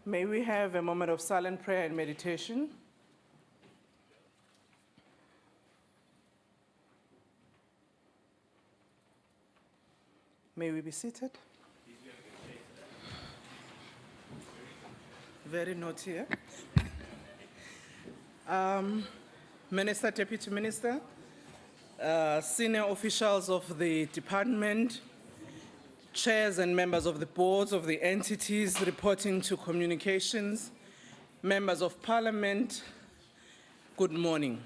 May we have a moment of silent prayer and meditation? May we be seated? Very naughty, eh? Minister, Deputy Minister, senior officials of the department, chairs and members of the boards of the entities reporting to communications, members of parliament, good morning.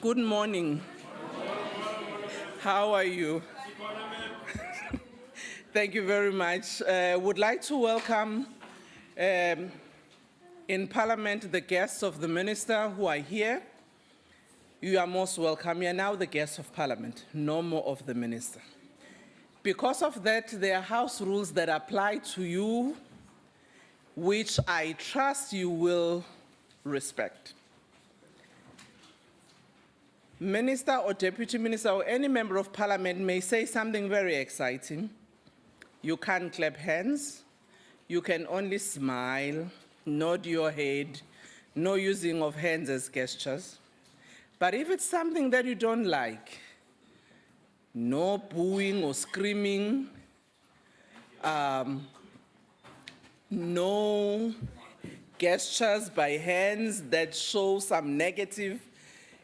Good morning. How are you? Thank you very much. Would like to welcome in Parliament the guests of the Minister who are here. You are most welcome. You are now the guests of Parliament, no more of the Minister. Because of that, there are house rules that apply to you, which I trust you will respect. Minister or Deputy Minister or any member of Parliament may say something very exciting. You can't clap hands. You can only smile, nod your head, no using of hands as gestures. But if it's something that you don't like, no booing or screaming, no gestures by hands that show some negative.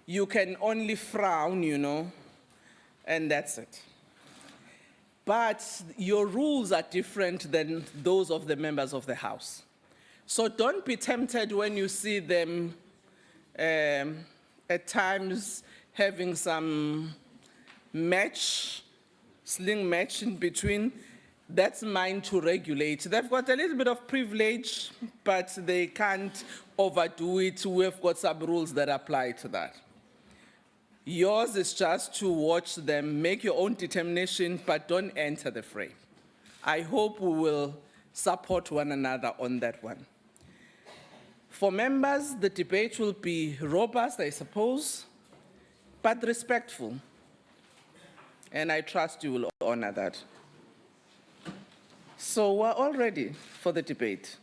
You can only frown, and that's it. But your rules are different than those of the members of the House. So don't be tempted when you see them at times having some sling match in between. That's mine to regulate. They've got a little bit of privilege, but they can't overdo it. We've got some rules that apply to that. Yours is just to watch them, make your own determination, but don't enter the fray. I hope we will support one another on that one. For members, the debate will be robust, I suppose, but respectful. And I trust you will honor that. So we're all ready for the debate.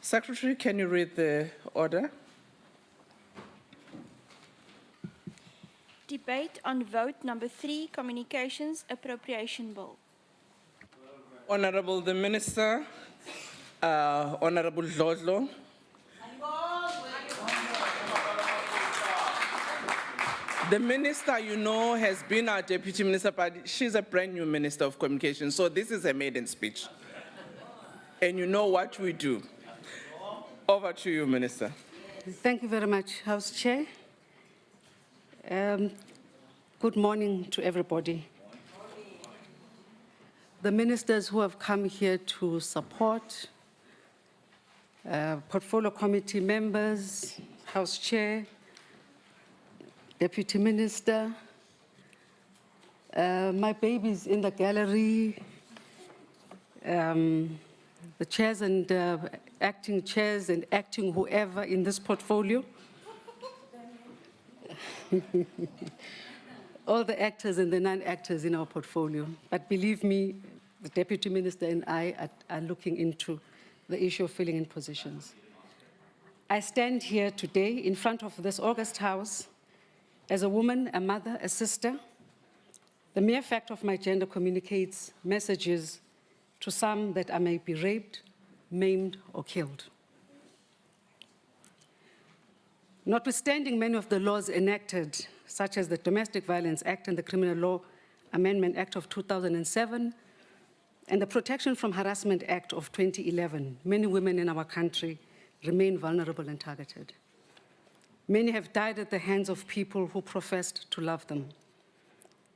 Secretary, can you read the order? Debate on vote number 3, Communications Appropriation Bill. Honorable the Minister, Honorable Dlodlo. The Minister, has been our Deputy Minister, but she's a brand new Minister of Communications, so this is a maiden speech. And you know what we do. Over to you, Minister. Thank you very much, House Chair. Good morning to everybody. The ministers who have come here to support, portfolio committee members, House Chair, Deputy Minister, my babies in the gallery, the chairs and acting chairs and acting whoever in this portfolio. All the actors and the non-actors in our portfolio. But believe me, the Deputy Minister and I are looking into the issue of filling in positions. I stand here today in front of this August House as a woman, a mother, a sister. The mere fact of my gender communicates messages to some that I may be raped, maimed, or killed. Notwithstanding many of the laws enacted, such as the Domestic Violence Act and the Criminal Law Amendment Act of 2007, and the Protection from Harassment Act of 2011, many women in our country remain vulnerable and targeted. Many have died at the hands of people who professed to love them.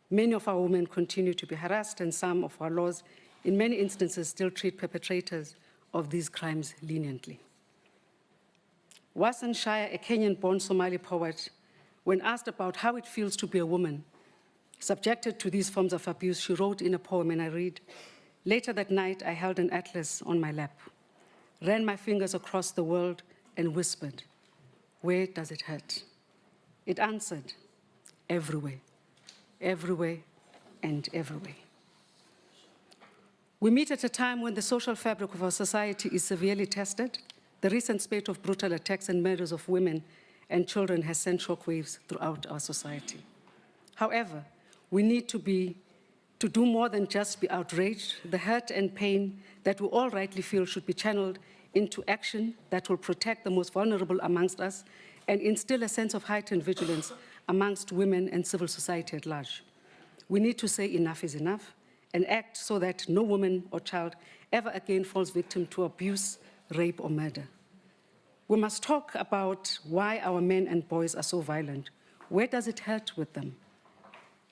Many of our women continue to be harassed, and some of our laws, in many instances, still treat perpetrators of these crimes leniently. Wasan Shire, a Kenyan-born Somali poet, when asked about how it feels to be a woman subjected to these forms of abuse, she wrote in a poem, and I read, "Later that night, I held an atlas on my lap, ran my fingers across the world and whispered, 'Where does it hurt?' It answered, 'Everywhere, everywhere, and everywhere.'" We meet at a time when the social fabric of our society is severely tested. The recent spate of brutal attacks and murders of women and children has sent shockwaves throughout our society. However, we need to do more than just be outraged. The hurt and pain that we all rightly feel should be channeled into action that will protect the most vulnerable amongst us and instill a sense of heightened vigilance amongst women and civil society at large. We need to say enough is enough and act so that no woman or child ever again falls victim to abuse, rape, or murder. We must talk about why our men and boys are so violent. Where does it hurt with them?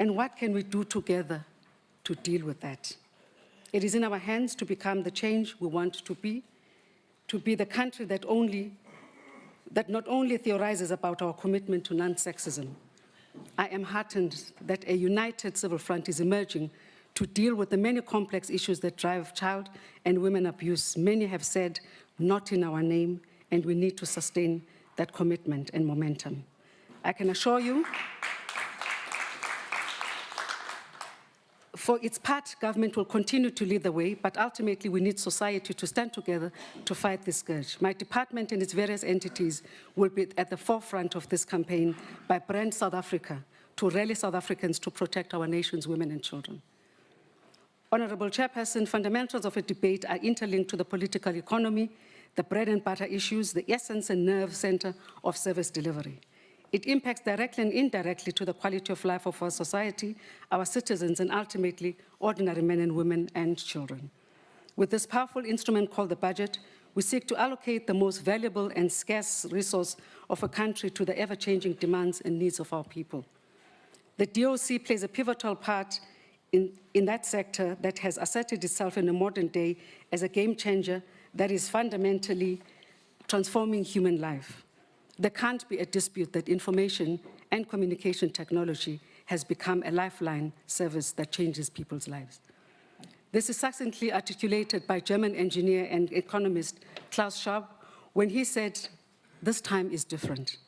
And what can we do together to deal with that? It is in our hands to become the change we want to be the country that not only theorizes about our commitment to non-sexism. I am heartened that a united civil front is emerging to deal with the many complex issues that drive child and women abuse. Many have said, not in our name, and we need to sustain that commitment and momentum. I can assure you, for its part, government will continue to lead the way, but ultimately we need society to stand together to fight this scourge. My department and its various entities will be at the forefront of this campaign by Brand South Africa to rally South Africans to protect our nation's women and children. Honorable Chairperson, fundamentals of a debate are interlinked to the political economy, the bread and butter issues, the essence and nerve center of service delivery. It impacts directly and indirectly to the quality of life of our society, our citizens, and ultimately ordinary men and women and children. With this powerful instrument called the budget, we seek to allocate the most valuable and scarce resource of a country to the ever-changing demands and needs of our people. The DOC plays a pivotal part in that sector that has asserted itself in the modern day as a game changer that is fundamentally transforming human life. There can't be a dispute that information and communication technology has become a lifeline service that changes people's lives. This is succinctly articulated by German engineer and economist Klaus Schwab when he said, "This time is different."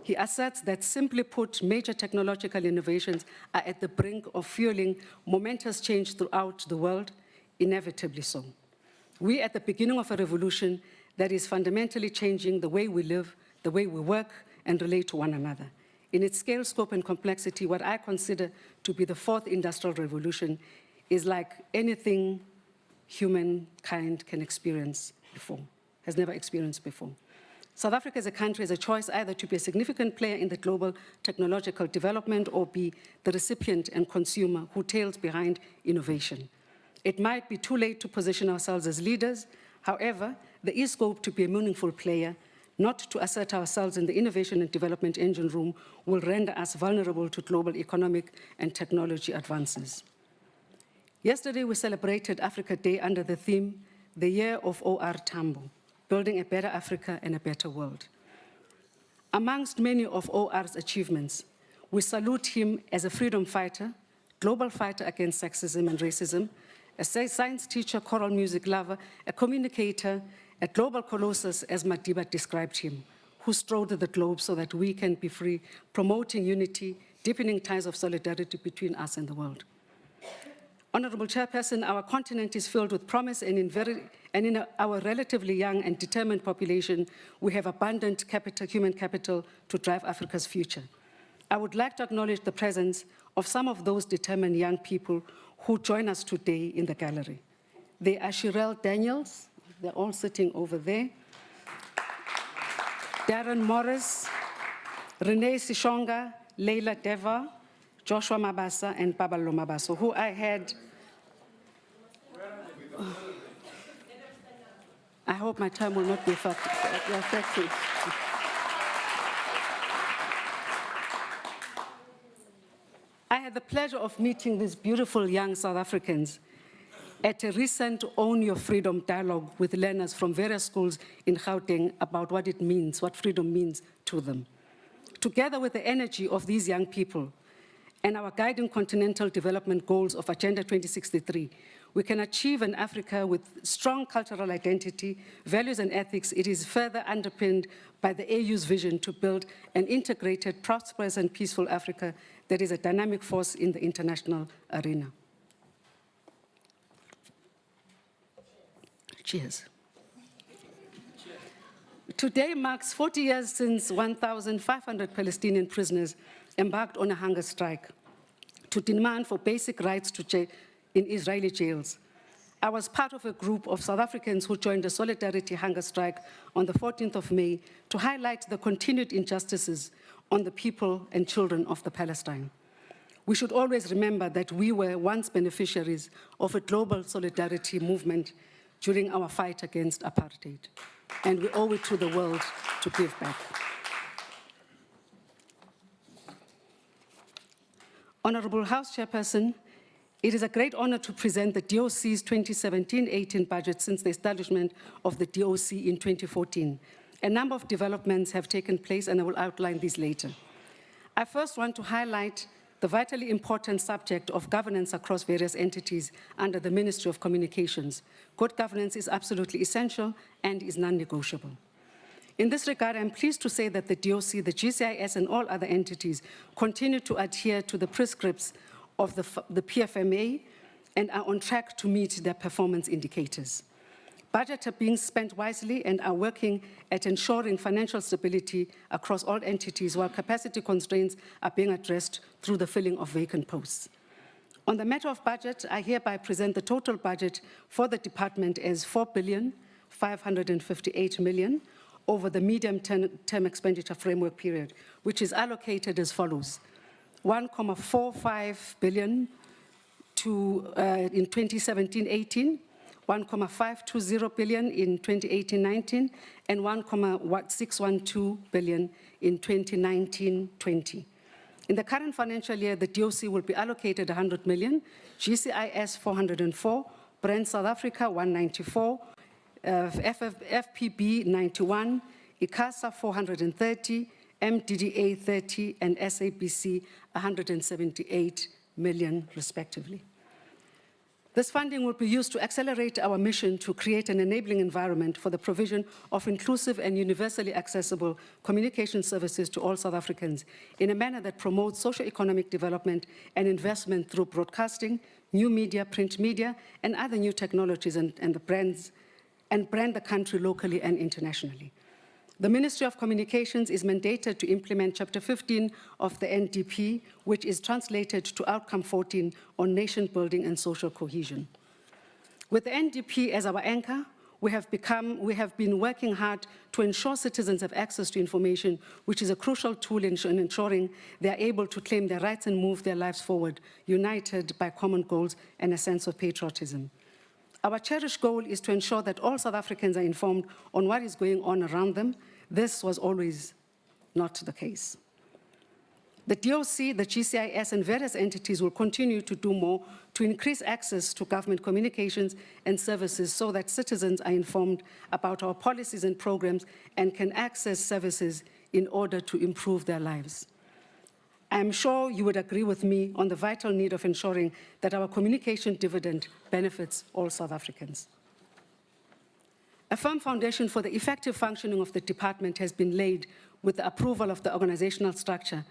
He asserts that, simply put, major technological innovations are at the brink of fueling momentous change throughout the world, inevitably so. We're at the beginning of a revolution that is fundamentally changing the way we live, the way we work and relate to one another. In its scale, scope, and complexity, what I consider to be the fourth industrial revolution is like anything humankind can experience before, has never experienced before. South Africa as a country has a choice either to be a significant player in the global technological development or be the recipient and consumer who tails behind innovation. It might be too late to position ourselves as leaders. However, there is scope to be a meaningful player. Not to assert ourselves in the innovation and development engine room will render us vulnerable to global economic and technology advances. Yesterday, we celebrated Africa Day under the theme, the Year of O.R. Tambo, building a better Africa and a better world. Amongst many of O.R.'s achievements, we salute him as a freedom fighter, global fighter against sexism and racism, a science teacher, choral music lover, a communicator, a global colossus, as Madiba described him, who strode the globe so that we can be free, promoting unity, deepening ties of solidarity between us and the world. Honorable Chairperson, our continent is filled with promise, and in our relatively young and determined population, we have abundant human capital to drive Africa's future. I would like to acknowledge the presence of some of those determined young people who join us today in the gallery. They are Shirelle Daniels, they're all sitting over there, Darren Morris, Renee Sishonga, Leila Deva, Joshua Mabasa, and Babalo Mabaso, who I had. I hope my time will not be affected. I had the pleasure of meeting these beautiful young South Africans at a recent Own Your Freedom dialogue with learners from various schools in Gauteng about what it means, what freedom means to them. Together with the energy of these young people and our guiding continental development goals of Agenda 2063, we can achieve an Africa with strong cultural identity, values, and ethics. It is further underpinned by the AU's vision to build an integrated, prosperous, and peaceful Africa that is a dynamic force in the international arena. Cheers. Today marks 40 years since 1,500 Palestinian prisoners embarked on a hunger strike to demand for basic rights in Israeli jails. I was part of a group of South Africans who joined the Solidarity Hunger Strike on the 14th of May to highlight the continued injustices on the people and children of the Palestine. We should always remember that we were once beneficiaries of a global solidarity movement during our fight against apartheid, and we owe it to the world to give back. Honorable House Chairperson, it is a great honor to present the DOC's 2017-18 budget since the establishment of the DOC in 2014. A number of developments have taken place, and I will outline these later. I first want to highlight the vitally important subject of governance across various entities under the Ministry of Communications. Good governance is absolutely essential and is non-negotiable. In this regard, I'm pleased to say that the DOC, the GCIS, and all other entities continue to adhere to the prescripts of the PFMA and are on track to meet their performance indicators. Budgets are being spent wisely and are working at ensuring financial stability across all entities, while capacity constraints are being addressed through the filling of vacant posts. On the matter of budget, I hereby present the total budget for the department as $4,558 million over the medium-term expenditure framework period, which is allocated as follows: $1.45 billion in 2017-18, $1.520 billion in 2018-19, and $1.612 billion in 2019-20. In the current financial year, the DOC will be allocated $100 million, GCIS $404, Brand South Africa $194, FPB $91, ICASA $430, MDDA $30, and SABC $178 million, respectively. This funding will be used to accelerate our mission to create an enabling environment for the provision of inclusive and universally accessible communication services to all South Africans in a manner that promotes socio-economic development and investment through broadcasting, new media, print media, and other new technologies and brand the country locally and internationally. The Ministry of Communications is mandated to implement Chapter 15 of the NDP, which is translated to Outcome 14 on nation building and social cohesion. With the NDP as our anchor, we have been working hard to ensure citizens have access to information, which is a crucial tool in ensuring they are able to claim their rights and move their lives forward, united by common goals and a sense of patriotism. Our cherished goal is to ensure that all South Africans are informed on what is going on around them. This was always not the case. The DOC, the GCIS, and various entities will continue to do more to increase access to government communications and services so that citizens are informed about our policies and programs and can access services in order to improve their lives. I am sure you would agree with me on the vital need of ensuring that our communication dividend benefits all South Africans. A firm foundation for the effective functioning of the department has been laid with the approval of the organizational structure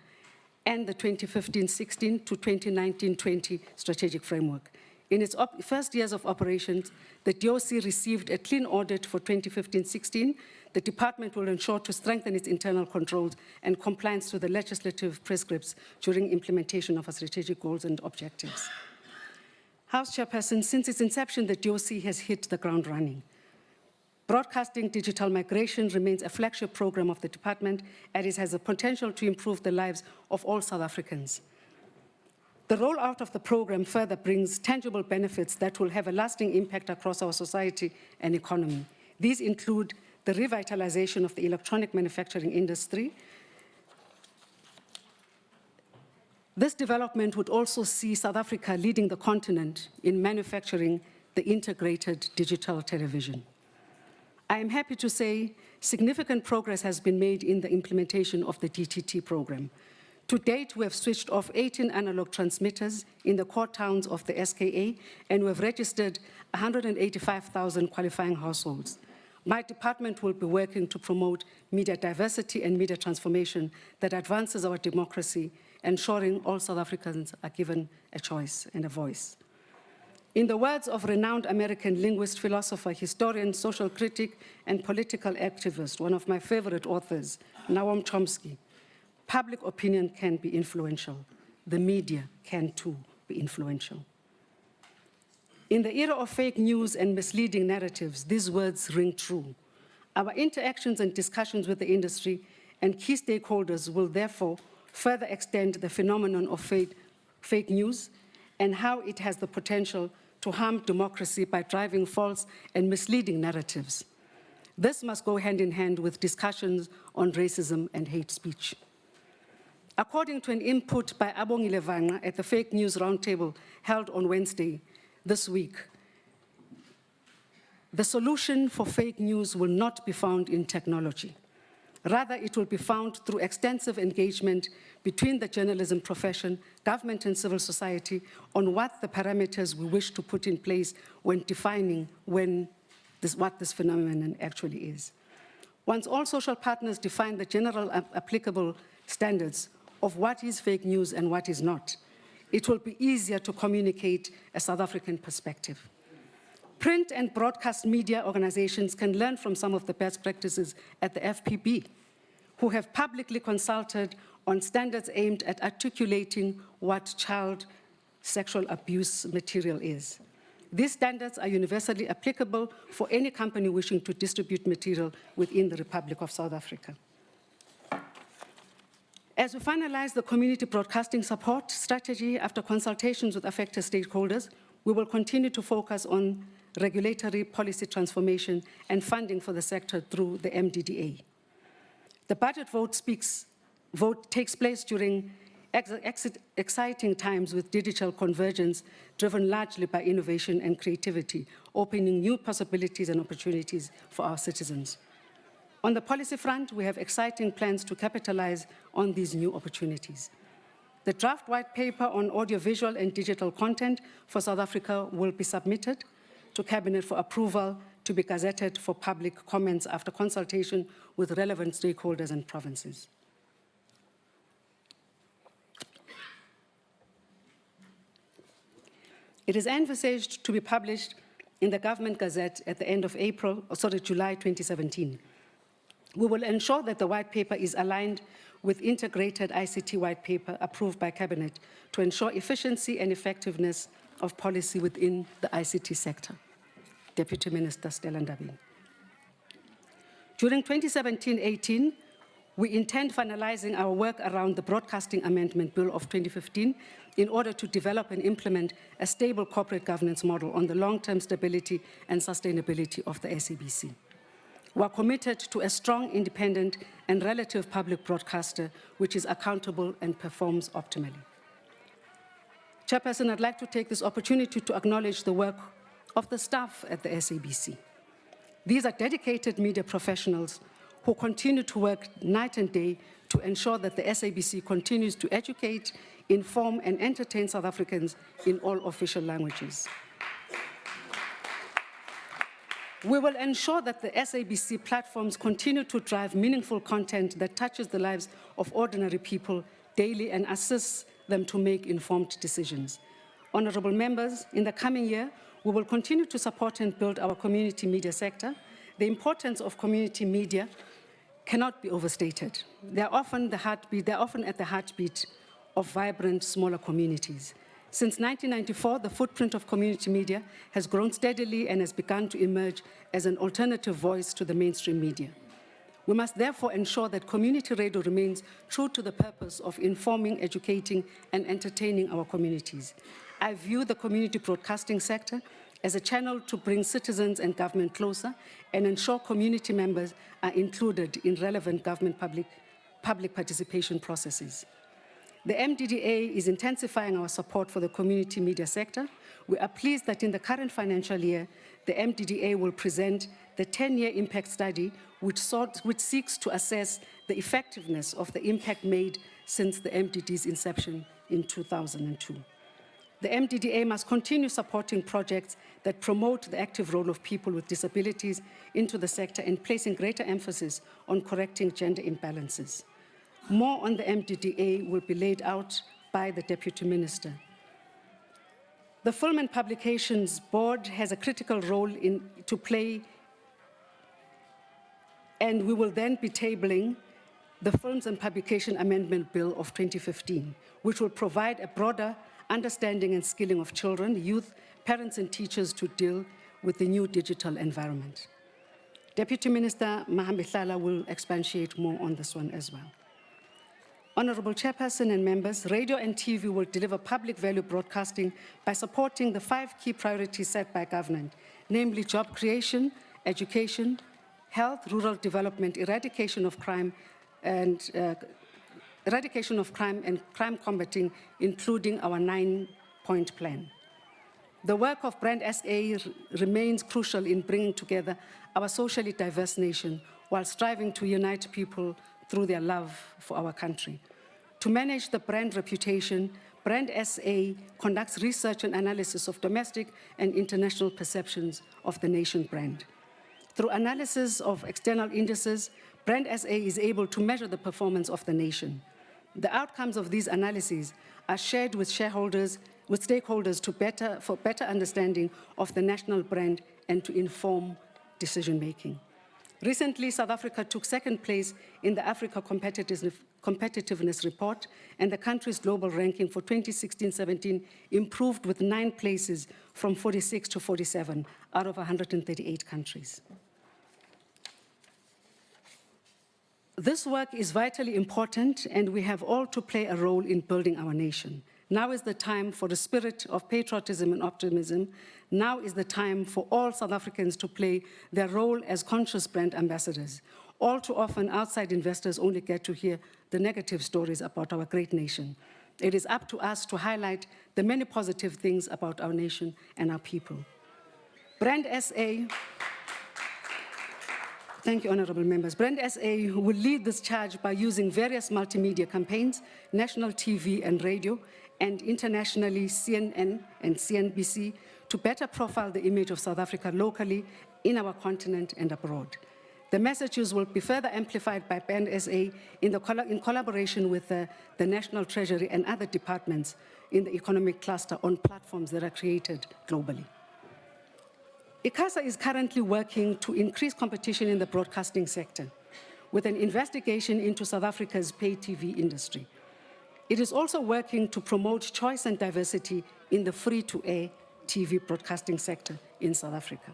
and the 2015-16 to 2019-20 strategic framework. In its first years of operations, the DOC received a clean audit for 2015-16. The department will ensure to strengthen its internal controls and compliance to the legislative prescripts during implementation of our strategic goals and objectives. House Chairperson, since its inception, the DOC has hit the ground running. Broadcasting digital migration remains a flagship program of the department, and it has the potential to improve the lives of all South Africans. The rollout of the program further brings tangible benefits that will have a lasting impact across our society and economy. These include the revitalization of the electronic manufacturing industry. This development would also see South Africa leading the continent in manufacturing the integrated digital television. I am happy to say significant progress has been made in the implementation of the DTT program. To date, we have switched off 18 analog transmitters in the core towns of the SKA, and we have registered 185,000 qualifying households. My department will be working to promote media diversity and media transformation that advances our democracy, ensuring all South Africans are given a choice and a voice. In the words of renowned American linguist, philosopher, historian, social critic, and political activist, one of my favorite authors, Noam Chomsky, public opinion can be influential. The media can too be influential. In the era of fake news and misleading narratives, these words ring true. Our interactions and discussions with the industry and key stakeholders will therefore further extend the phenomenon of fake news and how it has the potential to harm democracy by driving false and misleading narratives. This must go hand in hand with discussions on racism and hate speech. According to an input by Abongile Vanga at the Fake News Roundtable held on Wednesday this week, the solution for fake news will not be found in technology. Rather, it will be found through extensive engagement between the journalism profession, government, and civil society on what the parameters we wish to put in place when defining what this phenomenon actually is. Once all social partners define the general applicable standards of what is fake news and what is not, it will be easier to communicate a South African perspective. Print and broadcast media organizations can learn from some of the best practices at the FPB, who have publicly consulted on standards aimed at articulating what child sexual abuse material is. These standards are universally applicable for any company wishing to distribute material within the Republic of South Africa. As we finalize the community broadcasting support strategy after consultations with affected stakeholders, we will continue to focus on regulatory policy transformation and funding for the sector through the MDDA. The budget vote takes place during exciting times with digital convergence driven largely by innovation and creativity, opening new possibilities and opportunities for our citizens. On the policy front, we have exciting plans to capitalize on these new opportunities. The draft white paper on audiovisual and digital content for South Africa will be submitted to Cabinet for approval to be gazetted for public comments after consultation with relevant stakeholders and provinces. It is envisaged to be published in the Government Gazette at the end of July 2017. We will ensure that the white paper is aligned with integrated ICT white paper approved by Cabinet to ensure efficiency and effectiveness of policy within the ICT sector. Deputy Minister Stella Ndabeni. During 2017-18, we intend finalizing our work around the Broadcasting Amendment Bill of 2015 in order to develop and implement a stable corporate governance model on the long-term stability and sustainability of the SABC. We are committed to a strong, independent, and relative public broadcaster which is accountable and performs optimally. Chairperson, I'd like to take this opportunity to acknowledge the work of the staff at the SABC. These are dedicated media professionals who continue to work night and day to ensure that the SABC continues to educate, inform, and entertain South Africans in all official languages. We will ensure that the SABC platforms continue to drive meaningful content that touches the lives of ordinary people daily and assists them to make informed decisions. Honorable members, in the coming year, we will continue to support and build our community media sector. The importance of community media cannot be overstated. They're often at the heartbeat of vibrant, smaller communities. Since 1994, the footprint of community media has grown steadily and has begun to emerge as an alternative voice to the mainstream media. We must therefore ensure that community radio remains true to the purpose of informing, educating, and entertaining our communities. I view the community broadcasting sector as a channel to bring citizens and government closer and ensure community members are included in relevant government public participation processes. The MDDA is intensifying our support for the community media sector. We are pleased that in the current financial year, the MDDA will present the 10-year impact study, which seeks to assess the effectiveness of the impact made since the MDD's inception in 2002. The MDDA must continue supporting projects that promote the active role of people with disabilities into the sector and placing greater emphasis on correcting gender imbalances. More on the MDDA will be laid out by the Deputy Minister. The Film and Publications Board has a critical role to play, and we will then be tabling the Films and Publication Amendment Bill of 2015, which will provide a broader understanding and skilling of children, youth, parents, and teachers to deal with the new digital environment. Deputy Minister Mahambe Hlala will expatiate more on this one as well. Honorable Chairperson and members, radio and TV will deliver public value broadcasting by supporting the 5 key priorities set by government, namely job creation, education, health, rural development, eradication of crime and crime combating, including our 9-point plan. The work of Brand SA remains crucial in bringing together our socially diverse nation while striving to unite people through their love for our country. To manage the brand reputation, Brand SA conducts research and analysis of domestic and international perceptions of the nation brand. Through analysis of external indices, Brand SA is able to measure the performance of the nation. The outcomes of these analyses are shared with shareholders, with stakeholders for better understanding of the national brand and to inform decision-making. Recently, South Africa took 2nd place in the Africa Competitiveness Report, and the country's global ranking for 2016-17 improved with 9 places from 46 to 47 out of 138 countries. This work is vitally important, and we have all to play a role in building our nation. Now is the time for the spirit of patriotism and optimism. Now is the time for all South Africans to play their role as conscious brand ambassadors. All too often, outside investors only get to hear the negative stories about our great nation. It is up to us to highlight the many positive things about our nation and our people. Brand SA, thank you, honorable members. Brand SA will lead this charge by using various multimedia campaigns, national TV and radio, and internationally CNN and CNBC to better profile the image of South Africa locally, in our continent and abroad. The messages will be further amplified by Brand SA in collaboration with the National Treasury and other departments in the economic cluster on platforms that are created globally. ICASA is currently working to increase competition in the broadcasting sector with an investigation into South Africa's pay TV industry. It is also working to promote choice and diversity in the free-to-air TV broadcasting sector in South Africa.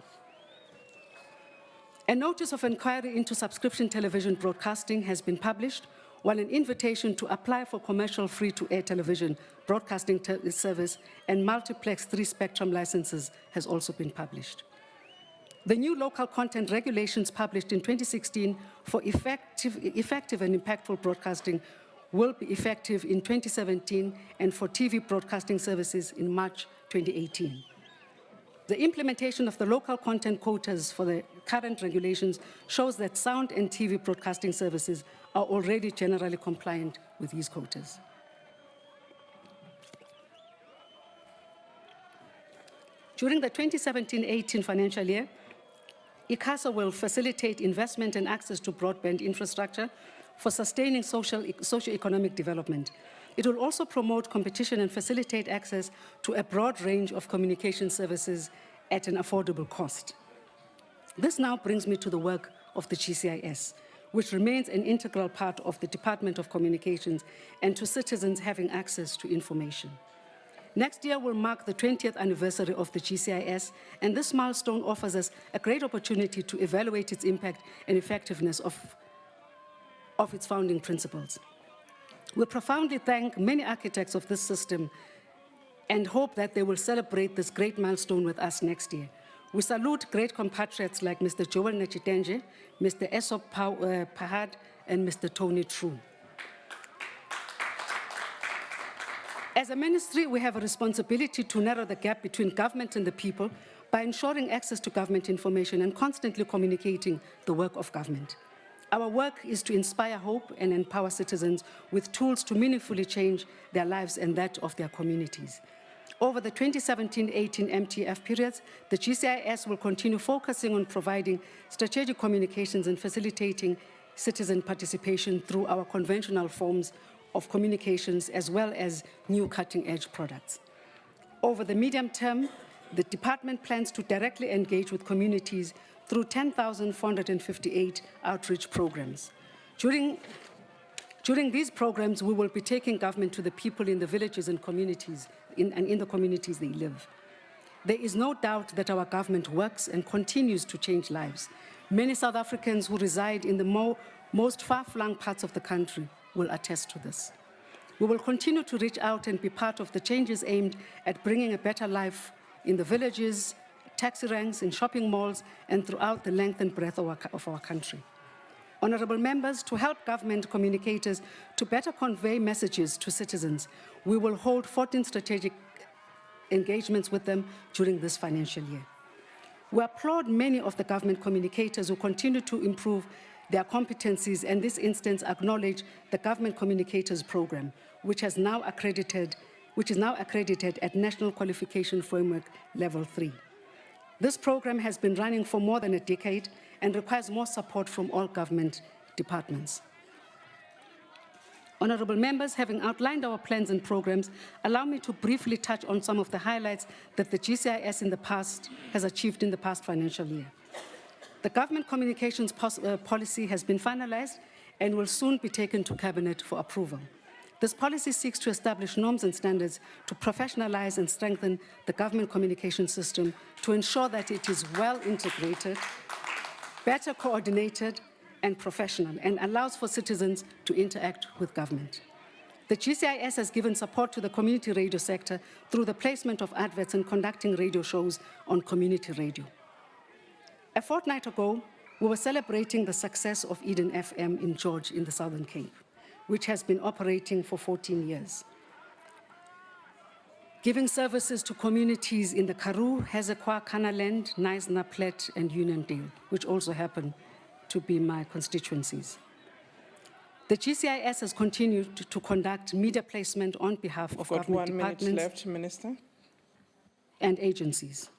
A notice of inquiry into subscription television broadcasting has been published, while an invitation to apply for commercial free-to-air television broadcasting service and multiplex 3-spectrum licenses has also been published. The new local content regulations published in 2016 for effective and impactful broadcasting will be effective in 2017 and for TV broadcasting services in March 2018. The implementation of the local content quotas for the current regulations shows that sound and TV broadcasting services are already generally compliant with these quotas. During the 2017-18 financial year, ICASA will facilitate investment and access to broadband infrastructure for sustaining socio-economic development. It will also promote competition and facilitate access to a broad range of communication services at an affordable cost. This now brings me to the work of the GCIS, which remains an integral part of the Department of Communications and to citizens having access to information. Next year will mark the 20th anniversary of the GCIS, and this milestone offers us a great opportunity to evaluate its impact and effectiveness of its founding principles. We profoundly thank many architects of this system and hope that they will celebrate this great milestone with us next year. We salute great compatriots like Mr. Joel Nechitenje, Mr. Esop Pahad, and Mr. Tony True. As a ministry, we have a responsibility to narrow the gap between government and the people by ensuring access to government information and constantly communicating the work of government. Our work is to inspire hope and empower citizens with tools to meaningfully change their lives and that of their communities. Over the 2017-18 MTF periods, the GCIS will continue focusing on providing strategic communications and facilitating citizen participation through our conventional forms of communications as well as new cutting-edge products. Over the medium term, the department plans to directly engage with communities through 10,458 outreach programs. During these programs, we will be taking government to the people in the villages and communities, in the communities they live. There is no doubt that our government works and continues to change lives. Many South Africans who reside in the most far-flung parts of the country will attest to this. We will continue to reach out and be part of the changes aimed at bringing a better life in the villages, taxi ranks, in shopping malls, and throughout the length and breadth of our country. Honorable members, to help government communicators to better convey messages to citizens, we will hold 14 strategic engagements with them during this financial year. We applaud many of the government communicators who continue to improve their competencies, and in this instance acknowledge the Government Communicators Program, which is now accredited at National Qualification Framework Level 3. This program has been running for more than a decade and requires more support from all government departments. Honorable members, having outlined our plans and programs, allow me to briefly touch on some of the highlights that the GCIS has achieved in the past financial year. The government communications policy has been finalized and will soon be taken to Cabinet for approval. This policy seeks to establish norms and standards to professionalize and strengthen the government communication system to ensure that it is well integrated, better coordinated, and professional, and allows for citizens to interact with government. The GCIS has given support to the community radio sector through the placement of adverts and conducting radio shows on community radio. A fortnight ago, we were celebrating the success of Eden FM in George in the Southern Cape, which has been operating for 14 years, giving services to communities in the Karoo, Hezequa, Canaland, Knysna, Platte, and Uniondale, which also happen to be my constituencies. The GCIS has continued to conduct media placement on behalf of government departments 1 minute left, Minister. And agencies.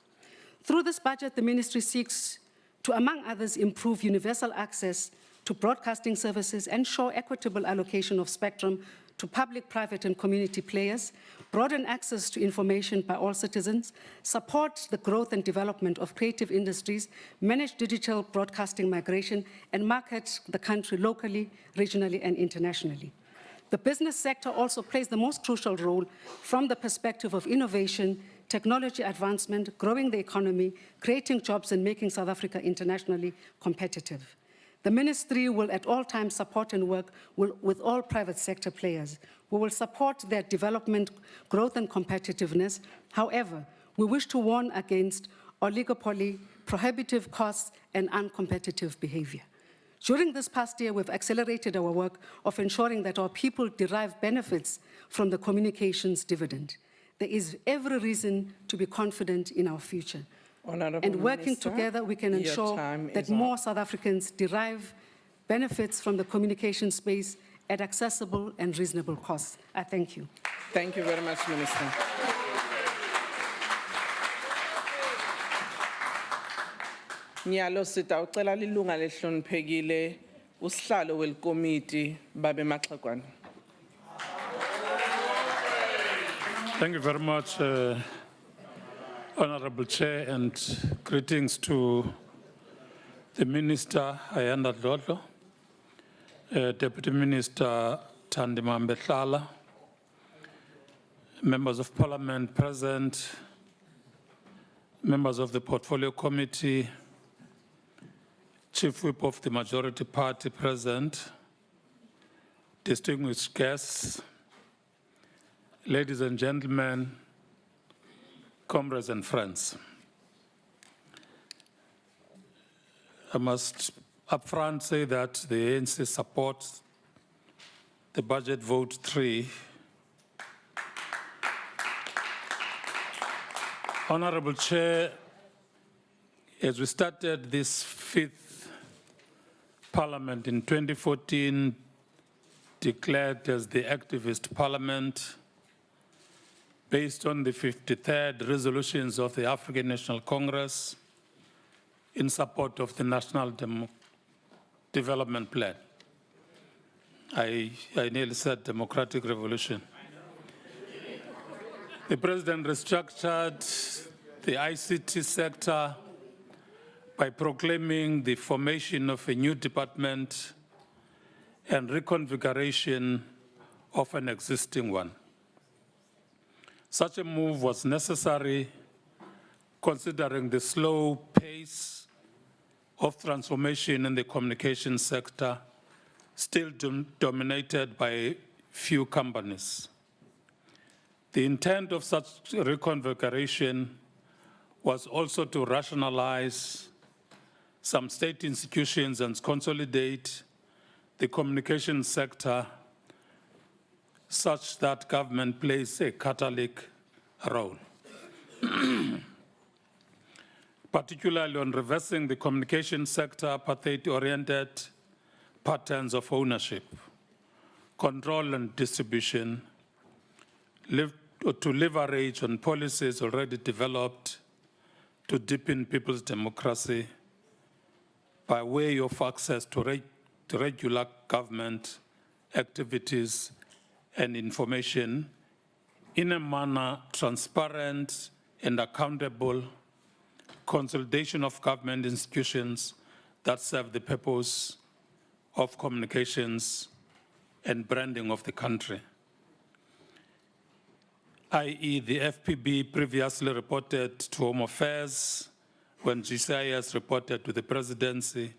Through this budget, the ministry seeks to, among others, improve universal access to broadcasting services, ensure equitable allocation of spectrum to public, private, and community players, broaden access to information by all citizens, support the growth and development of creative industries, manage digital broadcasting migration, and market the country locally, regionally, and internationally. The business sector also plays the most crucial role from the perspective of innovation, technology advancement, growing the economy, creating jobs, and making South Africa internationally competitive. The ministry will at all times support and work with all private sector players. We will support their development, growth, and competitiveness. However, we wish to warn against oligopoly, prohibitive costs, and uncompetitive behavior. During this past year, we've accelerated our work of ensuring that our people derive benefits from the communications dividend. There is every reason to be confident in our future. Honourable And working Minister, together, we can your ensure time that is more up. South Africans derive benefits from the communication space at accessible and reasonable costs. I thank you. Thank you very much, Minister. Nyalo sitawucela lilunga lehloniphekile usihlalo welkomiti babe Maxakwana. Thank you very much, Honorable Chair, and greetings to the Minister, Ayanda Dlodlo, Deputy Minister Thandima Mbehlala, members of Parliament present, members of the Portfolio Committee, Chief Whip of the Majority Party present, distinguished guests, ladies and gentlemen, comrades and friends. I must upfront say that the ANC supports the budget vote 3. Honorable Chair, as we started this 5th Parliament in 2014, declared as the activist Parliament, based on the 53rd resolutions of the African National Congress in support of the National Development Plan. I nearly said democratic revolution. The President restructured the ICT sector by proclaiming the formation of a new department and reconfiguration of an existing one. Such a move was necessary considering the slow pace of transformation in the communications sector, still dominated by few companies. The intent of such reconfiguration was also to rationalize some state institutions and consolidate the communication sector such that government plays a catalytic role, particularly on reversing the communication sector apartheid-oriented patterns of ownership, control and distribution, to leverage on policies already developed to deepen people's democracy by way of access to regular government activities and information in a manner transparent and accountable, consolidation of government institutions that serve the purpose of communications and branding of the country, i.e. the FPB previously reported to Home Affairs when GCIS reported to the presidency,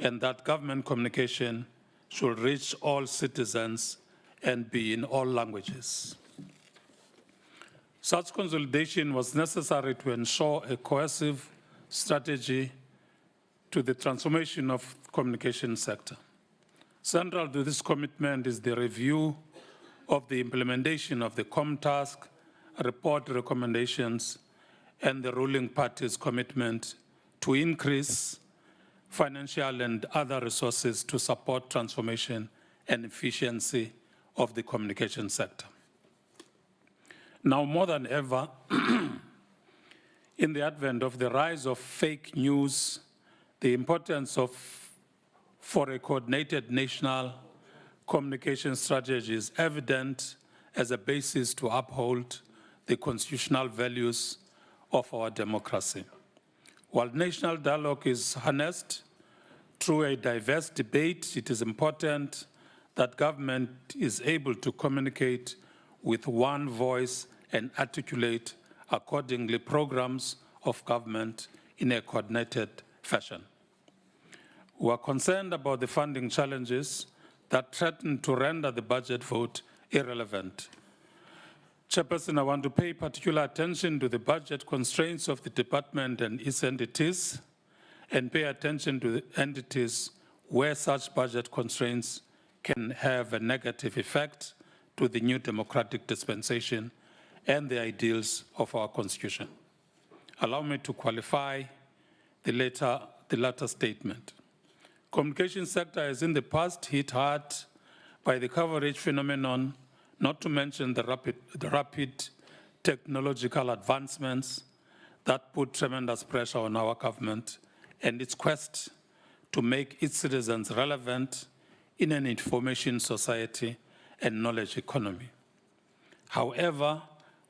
and that government communication should reach all citizens and be in all languages. Such consolidation was necessary to ensure a cohesive strategy to the transformation of the communication sector. Central to this commitment is the review of the implementation of the ComTask report recommendations and the ruling party's commitment to increase financial and other resources to support transformation and efficiency of the communication sector. Now more than ever, in the advent of the rise of fake news, the importance for a coordinated national communication strategy is evident as a basis to uphold the constitutional values of our democracy. While national dialogue is harnessed through a diverse debate, it is important that government is able to communicate with one voice and articulate accordingly programs of government in a coordinated fashion. We are concerned about the funding challenges that threaten to render the budget vote irrelevant. Chairperson, I want to pay particular attention to the budget constraints of the department and its entities, and pay attention to the entities where such budget constraints can have a negative effect to the new democratic dispensation and the ideals of our Constitution. Allow me to qualify the latter statement. Communication sector has in the past hit hard by the coverage phenomenon, not to mention the rapid technological advancements that put tremendous pressure on our government and its quest to make its citizens relevant in an information society and knowledge economy. However,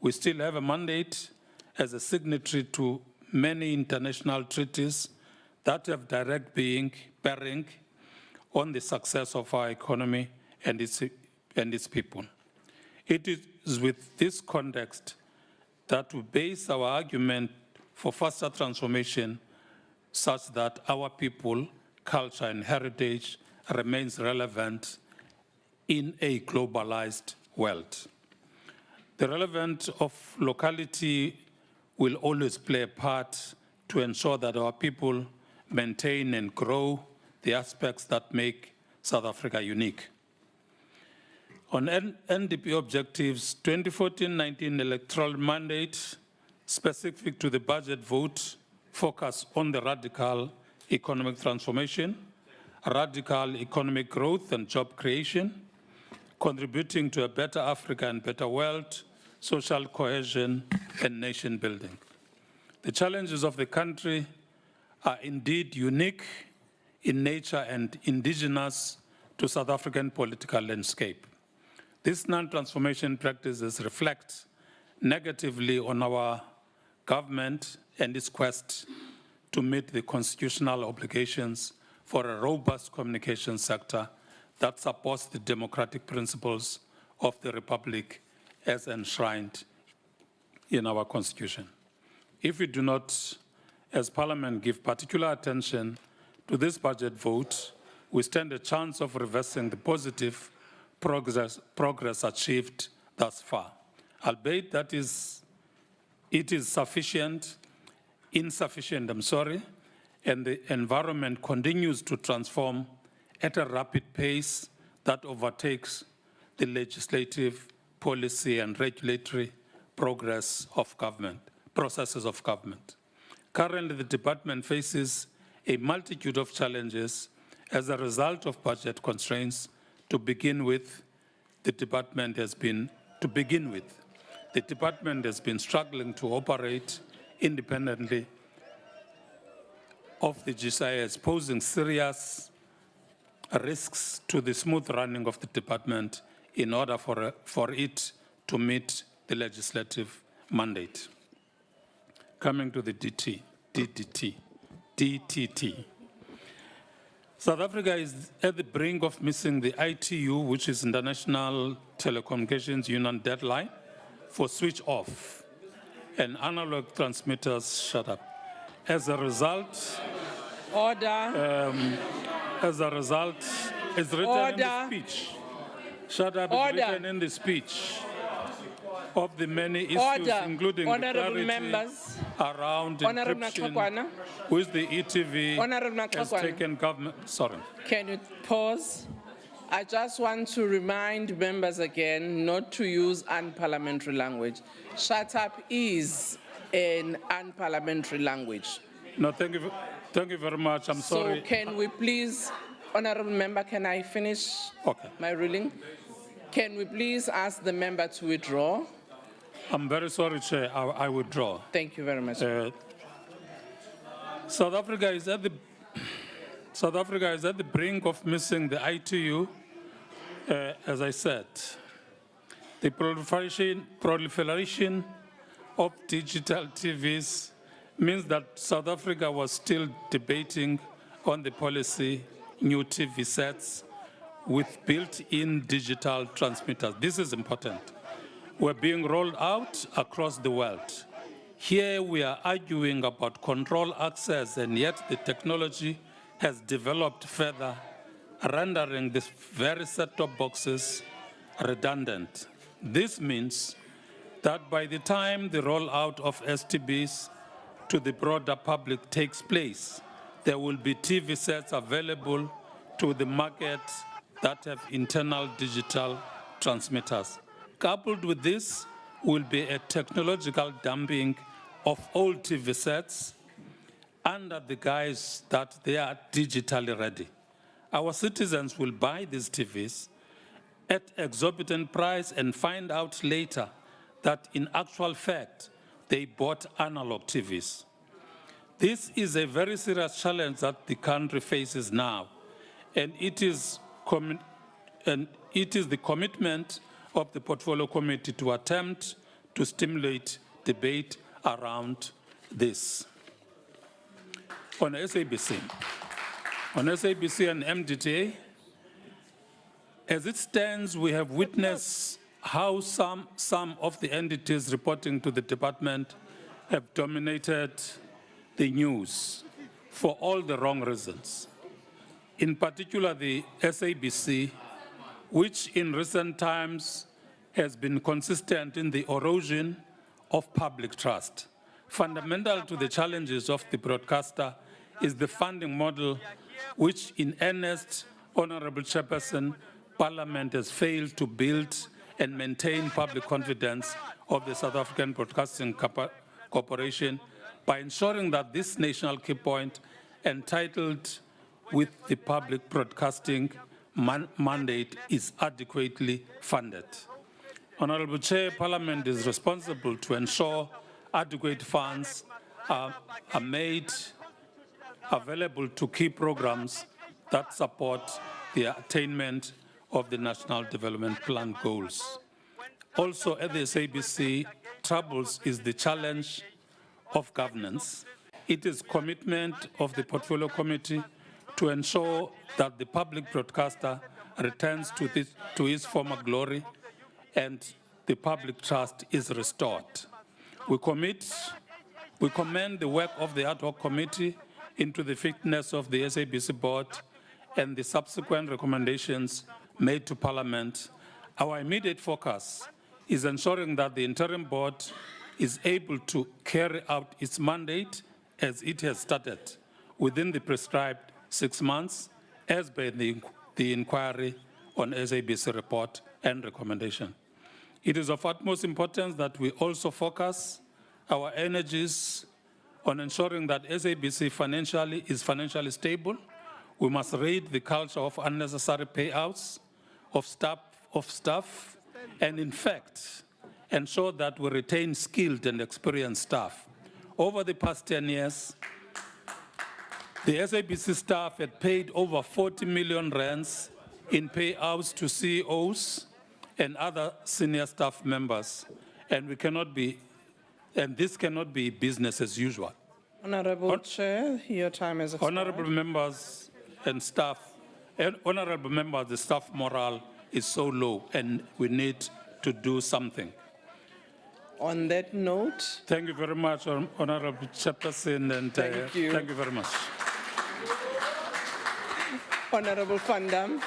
we still have a mandate as a signatory to many international treaties that have direct bearing on the success of our economy and its people. It is with this context that we base our argument for faster transformation such that our people, culture, and heritage remains relevant in a globalized world. The relevance of locality will always play a part to ensure that our people maintain and grow the aspects that make South Africa unique. On NDP objectives, 2014-19 electoral mandate specific to the budget vote focus on the radical economic transformation, radical economic growth and job creation, contributing to a better Africa and better world, social cohesion, and nation building. The challenges of the country are indeed unique in nature and indigenous to South African political landscape. These non-transformation practices reflect negatively on our government and its quest to meet the constitutional obligations for a robust communication sector that supports the democratic principles of the Republic as enshrined in our Constitution. If we do not, as Parliament, give particular attention to this budget vote, we stand a chance of reversing the positive progress achieved thus far, albeit that it is insufficient, and the environment continues to transform at a rapid pace that overtakes the legislative, policy, and regulatory processes of government. Currently, the department faces a multitude of challenges as a result of budget constraints. To begin with, the department has been struggling to operate independently of the GCIS, posing serious risks to the smooth running of the department in order for it to meet the legislative mandate. Coming to the DTT. South Africa is at the brink of missing the ITU, which is International Telecommunications Union deadline for switch off and analog transmitters shut up. As a result, Order. it's written in the speech. Shut up is written in the speech of the many issues, including the Honorable clarity members. around Honorable encryption, Maxakwana. which the ETV Honorable has Maxakwana. taken government. Sorry. Can you pause? I just want to remind members again not to use unparliamentary language. Shut up is an unparliamentary language. No, thank you very much. I'm sorry. So can we please, Honorable Member, can I finish Okay. my ruling? Can we please ask the member to withdraw? I'm very sorry, Chair. I withdraw. Thank you very much. South Africa is at the brink of missing the ITU, as I said. The proliferation of digital TVs means that South Africa was still debating on the policy new TV sets with built-in digital transmitters. This is important. We're being rolled out across the world. Here we are arguing about control access, and yet the technology has developed further, rendering this very set-top boxes redundant. This means that by the time the rollout of STBs to the broader public takes place, there will be TV sets available to the market that have internal digital transmitters. Coupled with this will be a technological dumping of old TV sets under the guise that they are digitally ready. Our citizens will buy these TVs at exorbitant price and find out later that in actual fact, they bought analog TVs. This is a very serious challenge that the country faces now, and it is the commitment of the Portfolio Committee to attempt to stimulate debate around this. On SABC and MDTA, as it stands, we have witnessed how some of the entities reporting to the department have dominated the news for all the wrong reasons. In particular, the SABC, which in recent times has been consistent in the erosion of public trust. Fundamental to the challenges of the broadcaster is the funding model, which in earnest, Honorable Chairperson, Parliament has failed to build and maintain public confidence of the South African Broadcasting Corporation by ensuring that this national key point entitled with the public broadcasting mandate is adequately funded. Honorable Chair, Parliament is responsible to ensure adequate funds are made available to key programs that support the attainment of the National Development Plan goals. Also at the SABC, troubles is the challenge of governance. It is commitment of the Portfolio Committee to ensure that the public broadcaster returns to his former glory and the public trust is restored. We commend the work of the ad hoc committee into the fitness of the SABC board and the subsequent recommendations made to Parliament. Our immediate focus is ensuring that the interim board is able to carry out its mandate as it has started within the prescribed 6 months, as per the inquiry on SABC report and recommendation. It is of utmost importance that we also focus our energies on ensuring that SABC is financially stable. We must raid the culture of unnecessary payouts of staff, and in fact, ensure that we retain skilled and experienced staff. Over the past 10 years, the SABC staff had paid over 40 million rands in payouts to CEOs and other senior staff members, and this cannot be business as usual. Honorable Chair, your time is expired. Honorable members and staff, honorable members, the staff morale is so low, and we need to do something. On that note, Thank you very much, Honorable Chairperson, and Thank you. Thank you very much. Honorable Van Dam.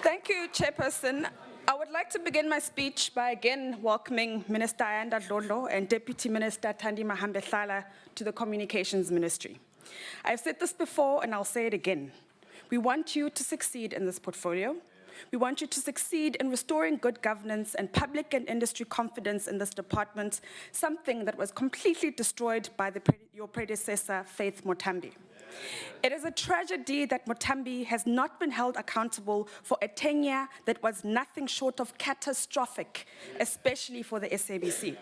Thank you, Chairperson. I would like to begin my speech by again welcoming Minister Ayanda Dlodlo and Deputy Minister Thandi Mahambehlala to the Communications Ministry. I've said this before and I'll say it again. We want you to succeed in this portfolio. We want you to succeed in restoring good governance and public and industry confidence in this department, something that was completely destroyed by your predecessor, Faith Mothambi. It is a tragedy that Mothambi has not been held accountable for a tenure that was nothing short of catastrophic, especially for the SABC.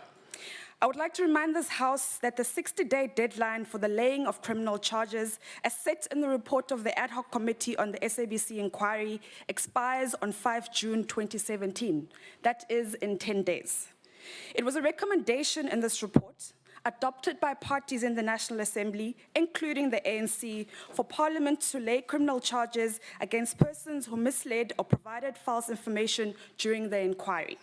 I would like to remind this House that the 60-day deadline for the laying of criminal charges, as set in the report of the ad hoc committee on the SABC inquiry, expires on 5 June 2017. That is in 10 days. It was a recommendation in this report, adopted by parties in the National Assembly, including the ANC, for Parliament to lay criminal charges against persons who misled or provided false information during the inquiry.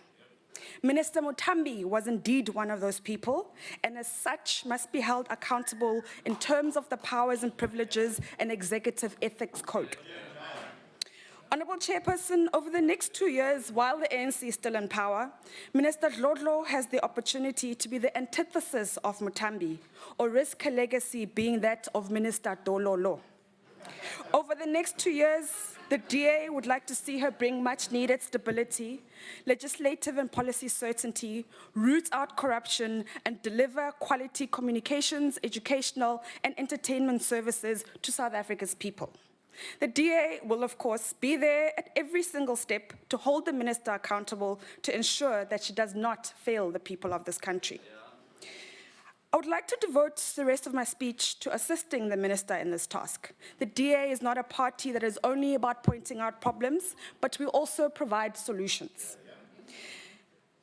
Minister Mothambi was indeed one of those people, and as such must be held accountable in terms of the powers and privileges and executive ethics code. Honourable Chairperson, over the next 2 years, while the ANC is still in power, Minister Dlodlo has the opportunity to be the antithesis of Mothambi, or risk her legacy being that of Minister Dlodlo. Over the next 2 years, the DA would like to see her bring much-needed stability, legislative and policy certainty, root out corruption, and deliver quality communications, educational, and entertainment services to South Africa's people. The DA will, of course, be there at every single step to hold the minister accountable to ensure that she does not fail the people of this country. I would like to devote the rest of my speech to assisting the minister in this task. The DA is not a party that is only about pointing out problems, but we also provide solutions.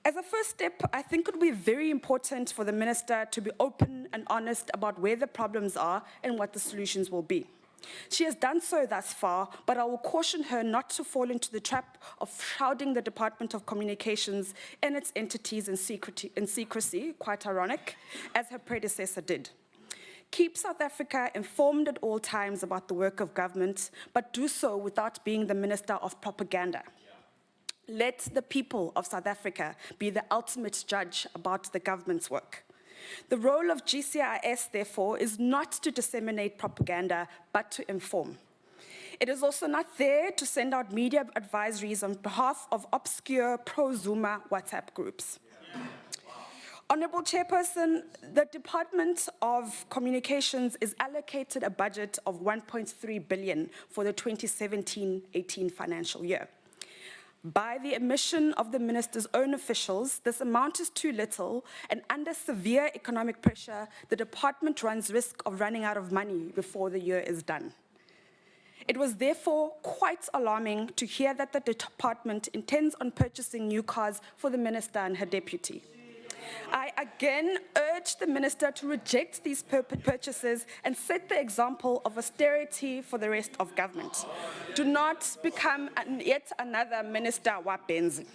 As a first step, I think it would be very important for the minister to be open and honest about where the problems are and what the solutions will be. She has done so thus far, but I will caution her not to fall into the trap of shrouding the Department of Communications and its entities in secrecy, quite ironic, as her predecessor did. Keep South Africa informed at all times about the work of government, but do so without being the minister of propaganda. Let the people of South Africa be the ultimate judge about the government's work. The role of GCIS, therefore, is not to disseminate propaganda, but to inform. It is also not there to send out media advisories on behalf of obscure pro-Zuma WhatsApp groups. Honourable Chairperson, the Department of Communications is allocated a budget of 1.3 billion for the 2017-18 financial year. By the admission of the minister's own officials, this amount is too little, and under severe economic pressure, the department runs risk of running out of money before the year is done. It was therefore quite alarming to hear that the department intends on purchasing new cars for the minister and her deputy. I again urge the minister to reject these purchases and set the example of austerity for the rest of government. Do not become yet another minister wa Benzi.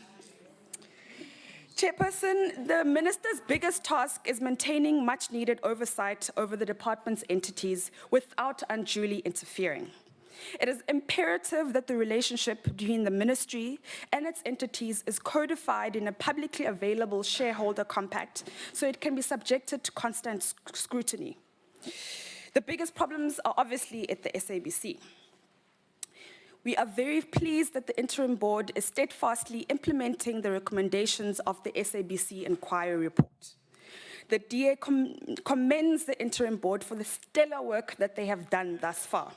Chairperson, the minister's biggest task is maintaining much needed oversight over the department's entities without unduly interfering. It is imperative that the relationship between the ministry and its entities is codified in a publicly available shareholder compact so it can be subjected to constant scrutiny. The biggest problems are obviously at the SABC. We are very pleased that the interim board is steadfastly implementing the recommendations of the SABC inquiry report. The DA commends the interim board for the stellar work that they have done thus far.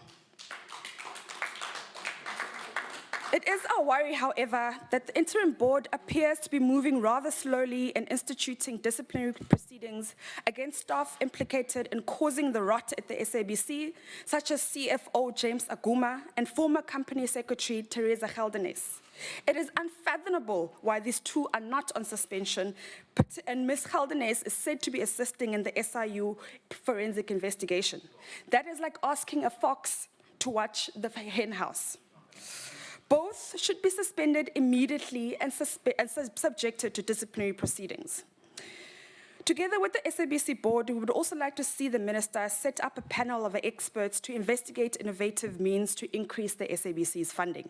It is our worry, however, that the interim board appears to be moving rather slowly in instituting disciplinary proceedings against staff implicated in causing the rot at the SABC, such as CFO James Aguma and former company secretary Teresa Geldenes. It is unfathomable why these two are not on suspension, and Ms. Geldenes is said to be assisting in the SIU forensic investigation. That is like asking a fox to watch the hen house. Both should be suspended immediately and subjected to disciplinary proceedings. Together with the SABC board, we would also like to see the minister set up a panel of experts to investigate innovative means to increase the SABC's funding.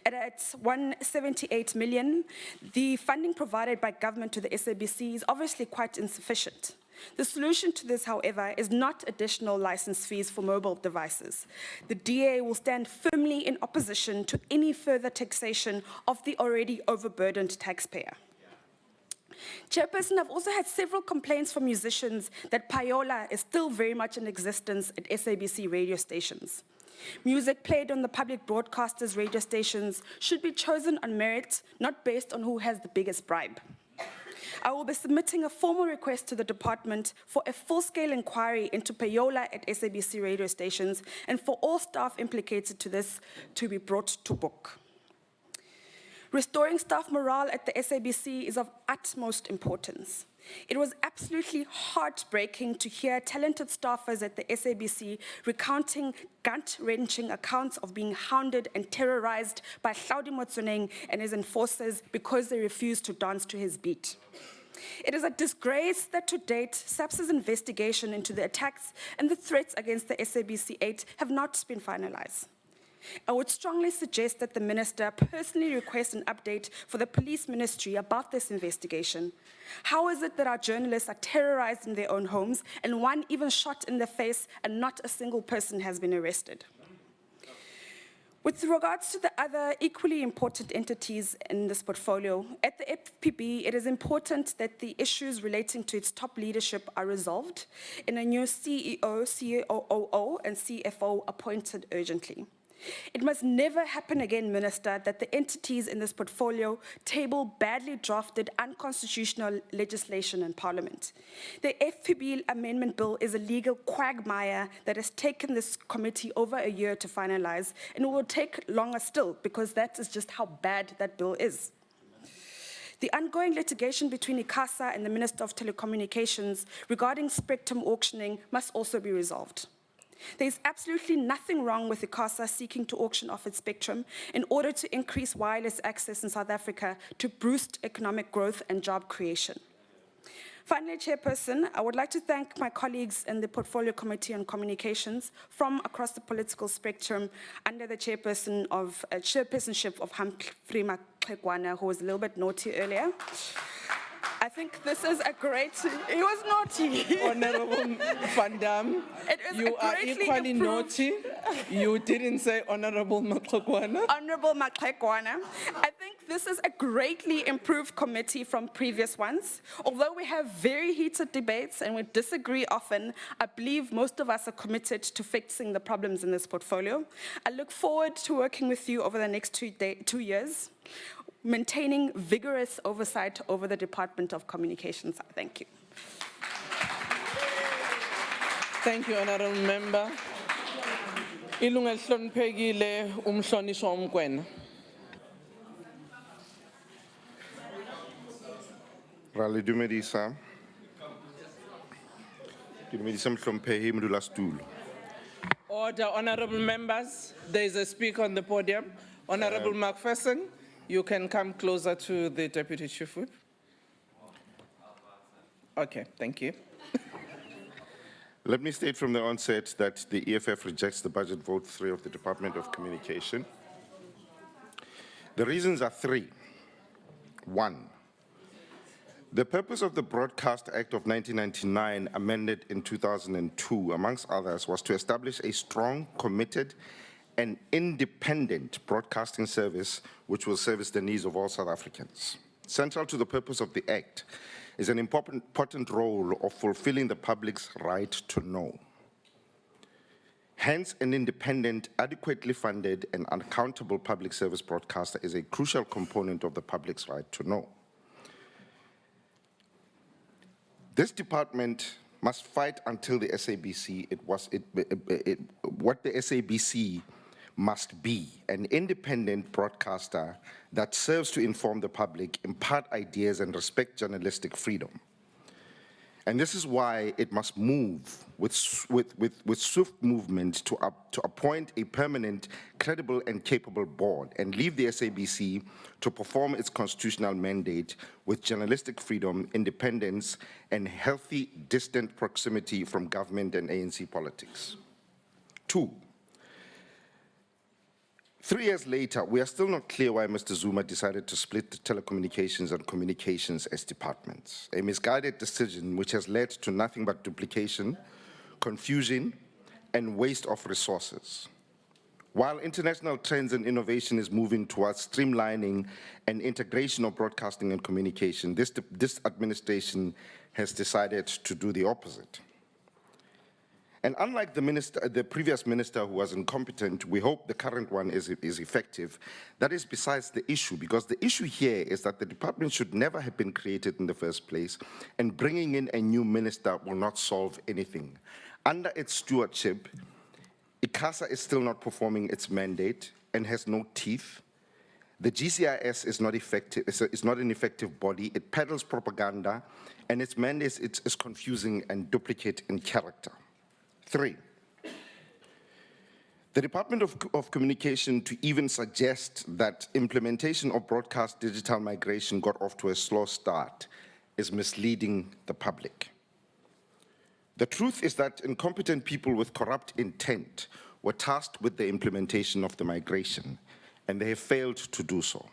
At 178 million, the funding provided by government to the SABC is obviously quite insufficient. The solution to this, however, is not additional license fees for mobile devices. The DA will stand firmly in opposition to any further taxation of the already overburdened taxpayer. Chairperson, I've also had several complaints from musicians that payola is still very much in existence at SABC radio stations. Music played on the public broadcasters' radio stations should be chosen on merit, not based on who has the biggest bribe. I will be submitting a formal request to the department for a full-scale inquiry into payola at SABC radio stations and for all staff implicated to this to be brought to book. Restoring staff morale at the SABC is of utmost importance. It was absolutely heartbreaking to hear talented staffers at the SABC recounting gut-wrenching accounts of being hounded and terrorized by Hlaudi Motsoeneng and his enforcers because they refused to dance to his beat. It is a disgrace that to date, SABC's investigation into the attacks and the threats against the SABC 8 have not been finalized. I would strongly suggest that the minister personally request an update for the police ministry about this investigation. How is it that our journalists are terrorized in their own homes and one even shot in the face and not a single person has been arrested? With regards to the other equally important entities in this portfolio, at the FPB, it is important that the issues relating to its top leadership are resolved and a new CEO, COO, and CFO appointed urgently. It must never happen again, Minister, that the entities in this portfolio table badly drafted unconstitutional legislation in Parliament. The FPB Amendment Bill is a legal quagmire that has taken this committee over a year to finalize, and it will take longer still because that is just how bad that bill is. The ongoing litigation between ICASA and the Minister of Telecommunications regarding spectrum auctioning must also be resolved. There is absolutely nothing wrong with ICASA seeking to auction off its spectrum in order to increase wireless access in South Africa to boost economic growth and job creation. Finally, Chairperson, I would like to thank my colleagues in the Portfolio Committee on Communications from across the political spectrum under the chairpersonship of Humphrey Maxegwana, who was a little bit naughty earlier. I think this is a great, he was naughty. Honorable Van Dam, you are equally naughty. You didn't say Honorable Maxegwana. Honorable Maxegwana. I think this is a greatly improved committee from previous ones. Although we have very heated debates and we disagree often, I believe most of us are committed to fixing the problems in this portfolio. I look forward to working with you over the next 2 years. Maintaining vigorous oversight over the Department of Communications. Thank you. Thank you, Honourable Member. Ilunga elihloniphekile umhlonishwa uMkwena. Rale dumedisa. Dumedisa mhlomphehi modulasetulo. Order, honorable members. There is a speaker on the podium. Honorable Macpherson, you can come closer to the Deputy Chief Whip. Okay, thank you. Let me state from the onset that the EFF rejects the budget vote 3 of the Department of Communication. The reasons are 3. 1, the purpose of the Broadcast Act of 1999, amended in 2002, amongst others, was to establish a strong, committed, and independent broadcasting service which will service the needs of all South Africans. Central to the purpose of the Act is an important role of fulfilling the public's right to know. Hence, an independent, adequately funded, and accountable public service broadcaster is a crucial component of the public's right to know. This department must fight until the SABC, what the SABC must be, an independent broadcaster that serves to inform the public, impart ideas, and respect journalistic freedom. And this is why it must move with swift movement to appoint a permanent, credible, and capable board and leave the SABC to perform its constitutional mandate with journalistic freedom, independence, and healthy, distant proximity from government and ANC politics. 2, 3 years later, we are still not clear why Mr. Zuma decided to split the telecommunications and communications as departments, a misguided decision which has led to nothing but duplication, confusion, and waste of resources. While international trends and innovation is moving towards streamlining and integration of broadcasting and communication, this administration has decided to do the opposite. And unlike the previous minister who was incompetent, we hope the current one is effective. That is besides the issue, because the issue here is that the department should never have been created in the first place, and bringing in a new minister will not solve anything. Under its stewardship, ICASA is still not performing its mandate and has no teeth. The GCIS is not effective, it's not an effective body. It peddles propaganda, and its mandate is confusing and duplicate in character. 3, the Department of Communication to even suggest that implementation of broadcast digital migration got off to a slow start is misleading the public. The truth is that incompetent people with corrupt intent were tasked with the implementation of the migration, and they have failed to do so.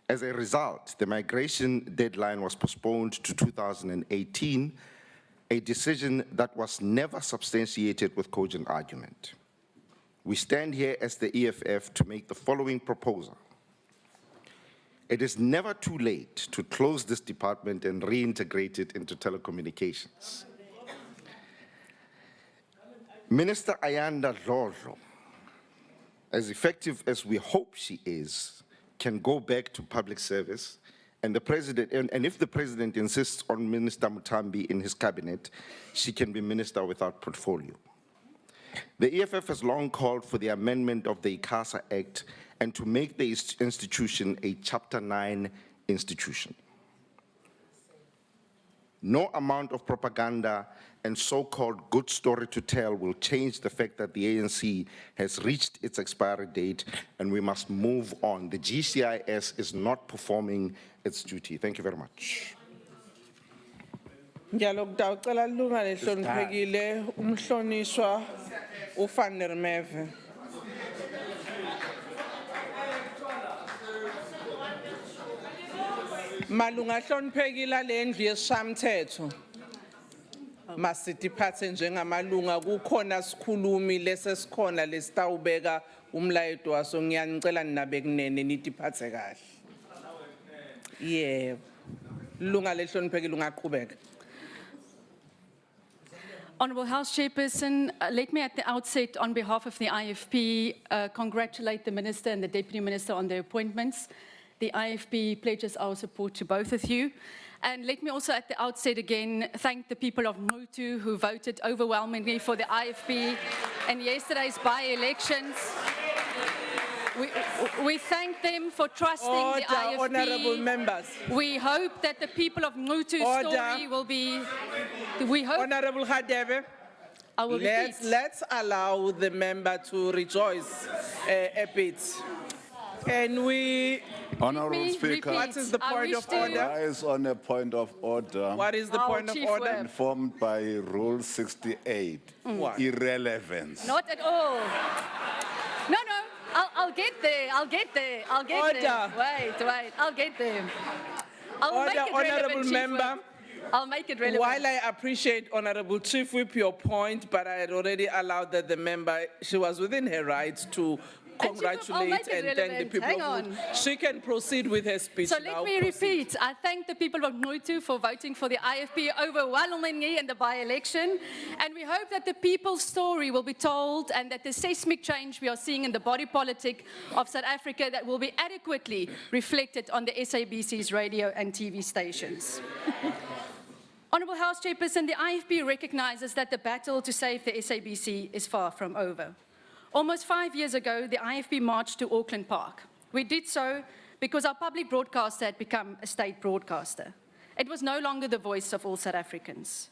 As a result, the migration deadline was postponed to 2018, a decision that was never substantiated with cogent argument. We stand here as the EFF to make the following proposal. It is never too late to close this department and reintegrate it into telecommunications. Minister Ayanda Dlodlo, as effective as we hope she is, can go back to public service. And the president, and if the president insists on Minister Mutambi in his cabinet, she can be minister without portfolio. The EFF has long called for the amendment of the ICASA Act and to make the institution a Chapter 9 institution. No amount of propaganda and so-called good story to tell will change the fact that the ANC has reached its expiry date, and we must move on. The GCIS is not performing its duty. Thank you very much. Ngiyalokda ucela ilunga lehloniphekile umhlonishwa uFan der Merwe. Malunga hloniphekile lendlu yesishamthetho. Masitiphathe njengamalunga kukhona sikhulumi lesesikhona lesitawubeka umlayeto waso ngiyanicela ninabekunene nitiphathe kahle. Yebo. Lunga lehloniphekile ungaqhubeka. Honourable House Chairperson, let me at the outset, on behalf of the IFP, congratulate the Minister and the Deputy Minister on their appointments the IFP pledges our support to both of you. And let me also at the outset again thank the people of Mnutu who voted overwhelmingly for the IFP in yesterday's by-elections. We thank them for trusting the IFP. Honourable members. We hope that the people of Mnutu's story will be... We hope... Honourable Hadebe, I will repeat. let's allow the member to rejoice a bit. Can we... Honourable me Speaker, repeat. What is the I point wish of to- order? rise on a point of order What is the Our point of chief order? whip. informed by Rule 68, What? irrelevance. Not at all. No, I'll get there. I'll get there. I'll get Order. there. Wait. I'll get there. I'll make Order, it relevant, honourable Chief member. Whip. I'll make it relevant. While I appreciate Honourable Chief Whip your point, but I had already allowed that the member, she was within her rights to And Chief Whip, I'll congratulate make it and thank the relevant. people Hang of Mnutu. She can proceed with her speech So now. let me Proceed. repeat. I thank the people of Mnutu for voting for the IFP overwhelmingly in the by-election. And we hope that the people's story will be told and that the seismic change we are seeing in the body politic of South Africa that will be adequately reflected on the SABC's radio and TV stations. Honourable House Chairperson, the IFP recognises that the battle to save the SABC is far from over. Almost 5 years ago, the IFP marched to Auckland Park. We did so because our public broadcaster had become a state broadcaster. It was no longer the voice of all South Africans.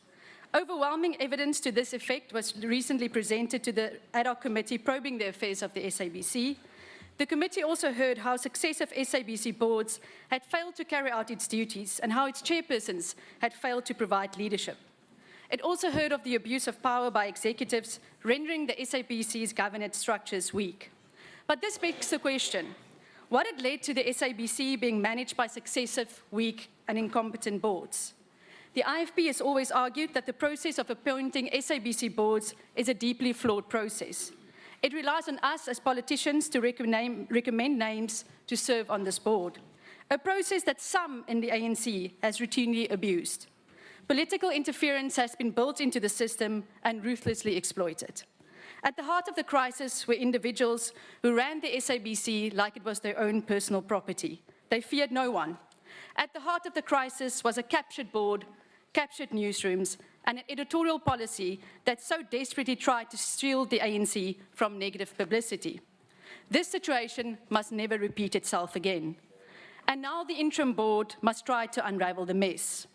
Overwhelming evidence to this effect was recently presented to the ad hoc committee probing the affairs of the SABC. The committee also heard how successive SABC boards had failed to carry out its duties and how its chairpersons had failed to provide leadership. It also heard of the abuse of power by executives, rendering the SABC's governance structures weak. But this begs the question, what had led to the SABC being managed by successive, weak and incompetent boards? The IFP has always argued that the process of appointing SABC boards is a deeply flawed process. It relies on us as politicians to recommend names to serve on this board, a process that some in the ANC has routinely abused. Political interference has been built into the system and ruthlessly exploited. At the heart of the crisis were individuals who ran the SABC like it was their own personal property. They feared no one. At the heart of the crisis was a captured board, captured newsrooms, and an editorial policy that so desperately tried to shield the ANC from negative publicity. This situation must never repeat itself again. And now the interim board must try to unravel the mess.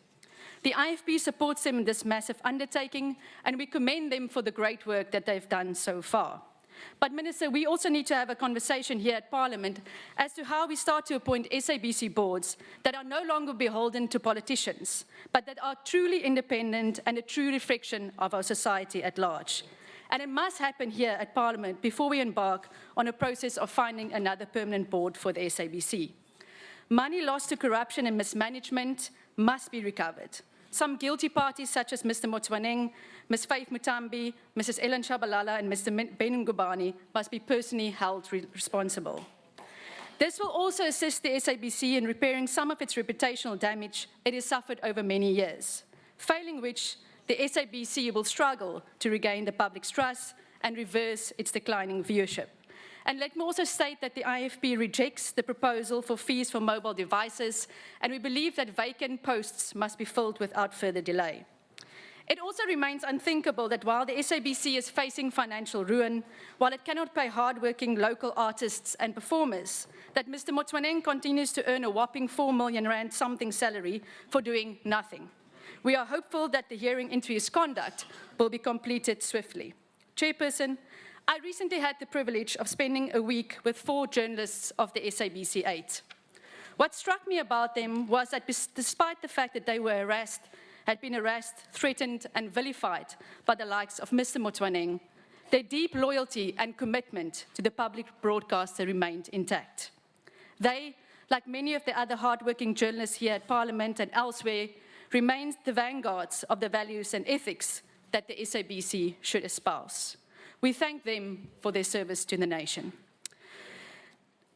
The IFP supports them in this massive undertaking, and we commend them for the great work that they've done so far. But Minister, we also need to have a conversation here at Parliament as to how we start to appoint SABC boards that are no longer beholden to politicians, but that are truly independent and a true reflection of our society at large. And it must happen here at Parliament before we embark on a process of finding another permanent board for the SABC. Money lost to corruption and mismanagement must be recovered. Some guilty parties such as Mr. Motsoeneng, Ms. Faith Mutambi, Mrs. Ellen Shabalala and Mr. Ben Ngubane must be personally held responsible. This will also assist the SABC in repairing some of its reputational damage it has suffered over many years, failing which the SABC will struggle to regain the public's trust and reverse its declining viewership. And let me also state that the IFP rejects the proposal for fees for mobile devices, and we believe that vacant posts must be filled without further delay. It also remains unthinkable that while the SABC is facing financial ruin, while it cannot pay hard-working local artists and performers, that Mr. Motsoeneng continues to earn a whopping R4 million something salary for doing nothing. We are hopeful that the hearing into his conduct will be completed swiftly. Chairperson, I recently had the privilege of spending a week with 4 journalists of the SABC 8. What struck me about them was that despite the fact that they were had been harassed, threatened and vilified by the likes of Mr. Motsoeneng, their deep loyalty and commitment to the public broadcaster remained intact. They, like many of the other hardworking journalists here at Parliament and elsewhere, remained the vanguards of the values and ethics that the SABC should espouse. We thank them for their service to the nation.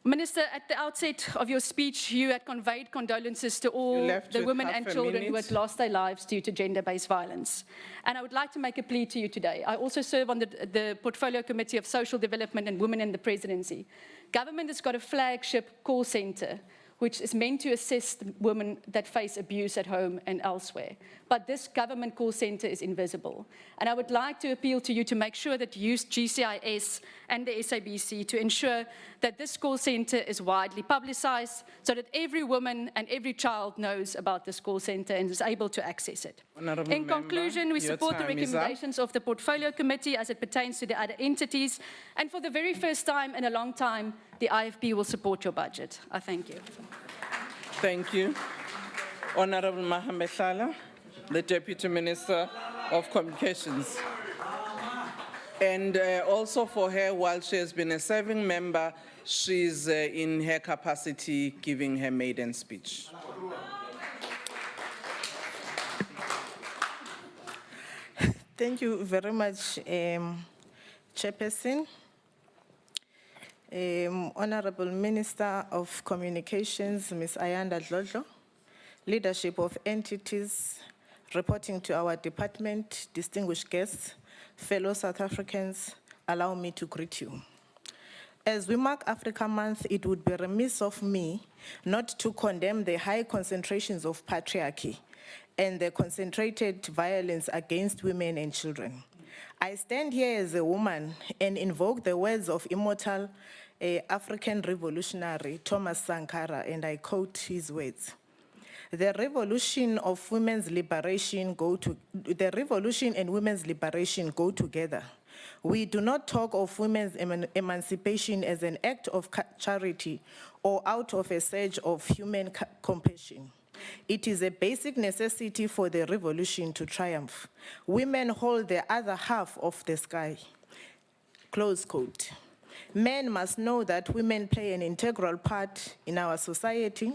Minister, at the outset of your speech, you had conveyed condolences to all the women and children who had lost their lives due to gender-based violence. And I would like to make a plea to you today. I also serve on the Portfolio Committee of Social Development and Women in the Presidency. Government has got a flagship call centre which is meant to assist women that face abuse at home and elsewhere. But this government call center is invisible. And I would like to appeal to you to make sure that you use GCIS and the SABC to ensure that this call center is widely publicized so that every woman and every child knows about this call center and is able to access it. Honourable In Member, conclusion, we your support the time is up. recommendations of the Portfolio Committee as it pertains to the other entities. And for the very first time in a long time, the IFP will support your budget. I thank you. Thank you. Honourable Mahambeshala, the Deputy Minister of Communications. And also for her, while she has been a serving member, she's in her capacity giving her maiden speech. Thank you very much, Chairperson. Honorable Minister of Communications, Ms. Ayanda Dlodlo, leadership of entities reporting to our department, distinguished guests, fellow South Africans, allow me to greet you. As we mark Africa Month, it would be remiss of me not to condemn the high concentrations of patriarchy and the concentrated violence against women and children. I stand here as a woman and invoke the words of immortal African revolutionary Thomas Sankara, and I quote his words. The revolution and women's liberation go together. We do not talk of women's emancipation as an act of charity or out of a surge of human compassion. It is a basic necessity for the revolution to triumph. Women hold the other half of the sky. Close quote. Men must know that women play an integral part in our society.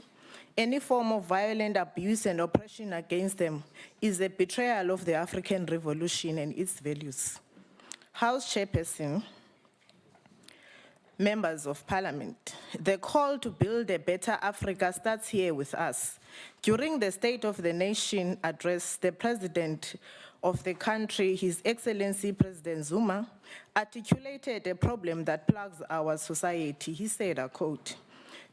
Any form of violent abuse and oppression against them is a betrayal of the African Revolution and its values. House Chairperson, members of Parliament, the call to build a better Africa starts here with us. During the State of the Nation address, the President of the country, His Excellency President Zuma, articulated a problem that plagues our society. He said, I quote,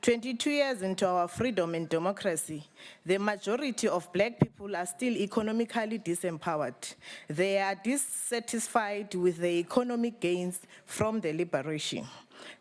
22 years into our freedom and democracy, the majority of Black people are still economically disempowered. They are dissatisfied with the economic gains from the liberation.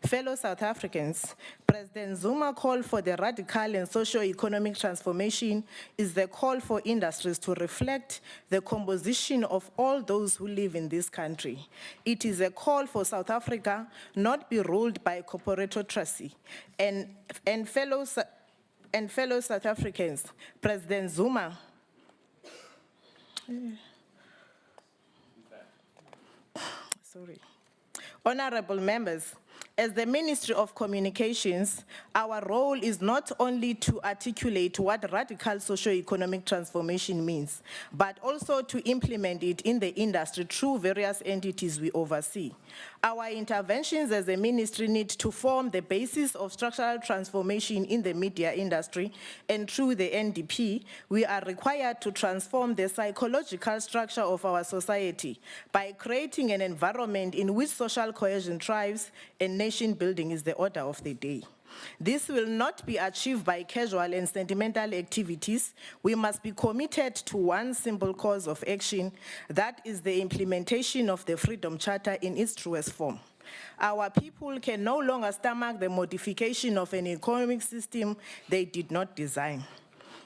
Fellow South Africans, President Zuma called for the radical and socio-economic transformation is the call for industries to reflect the composition of all those who live in this country. It is a call for South Africa not be ruled by corporatocracy. And fellow South Africans, President Zuma, honorable members, as the Ministry of Communications, our role is not only to articulate what radical socio-economic transformation means, but also to implement it in the industry through various entities we oversee. Our interventions as a ministry need to form the basis of structural transformation in the media industry, and through the NDP, we are required to transform the psychological structure of our society by creating an environment in which social cohesion thrives and nation building is the order of the day. This will not be achieved by casual and sentimental activities. We must be committed to one simple course of action, that is the implementation of the Freedom Charter in its truest form. Our people can no longer stomach the modification of an economic system they did not design.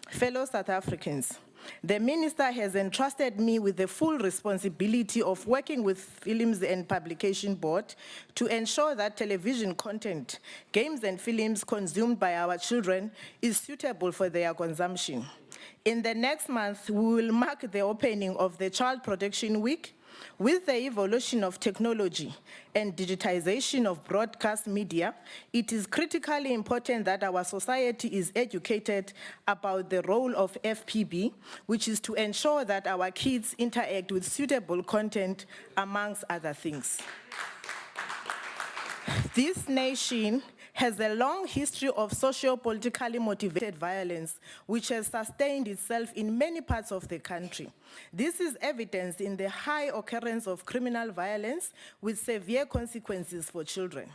Fellow South Africans, the Minister has entrusted me with the full responsibility of working with Films and Publication Board to ensure that television content, games and films consumed by our children is suitable for their consumption. In the next month, we will mark the opening of the Child Protection Week. With the evolution of technology and digitization of broadcast media, it is critically important that our society is educated about the role of FPB, which is to ensure that our kids interact with suitable content, amongst other things. This nation has a long history of socio-politically motivated violence, which has sustained itself in many parts of the country. This is evidenced in the high occurrence of criminal violence with severe consequences for children.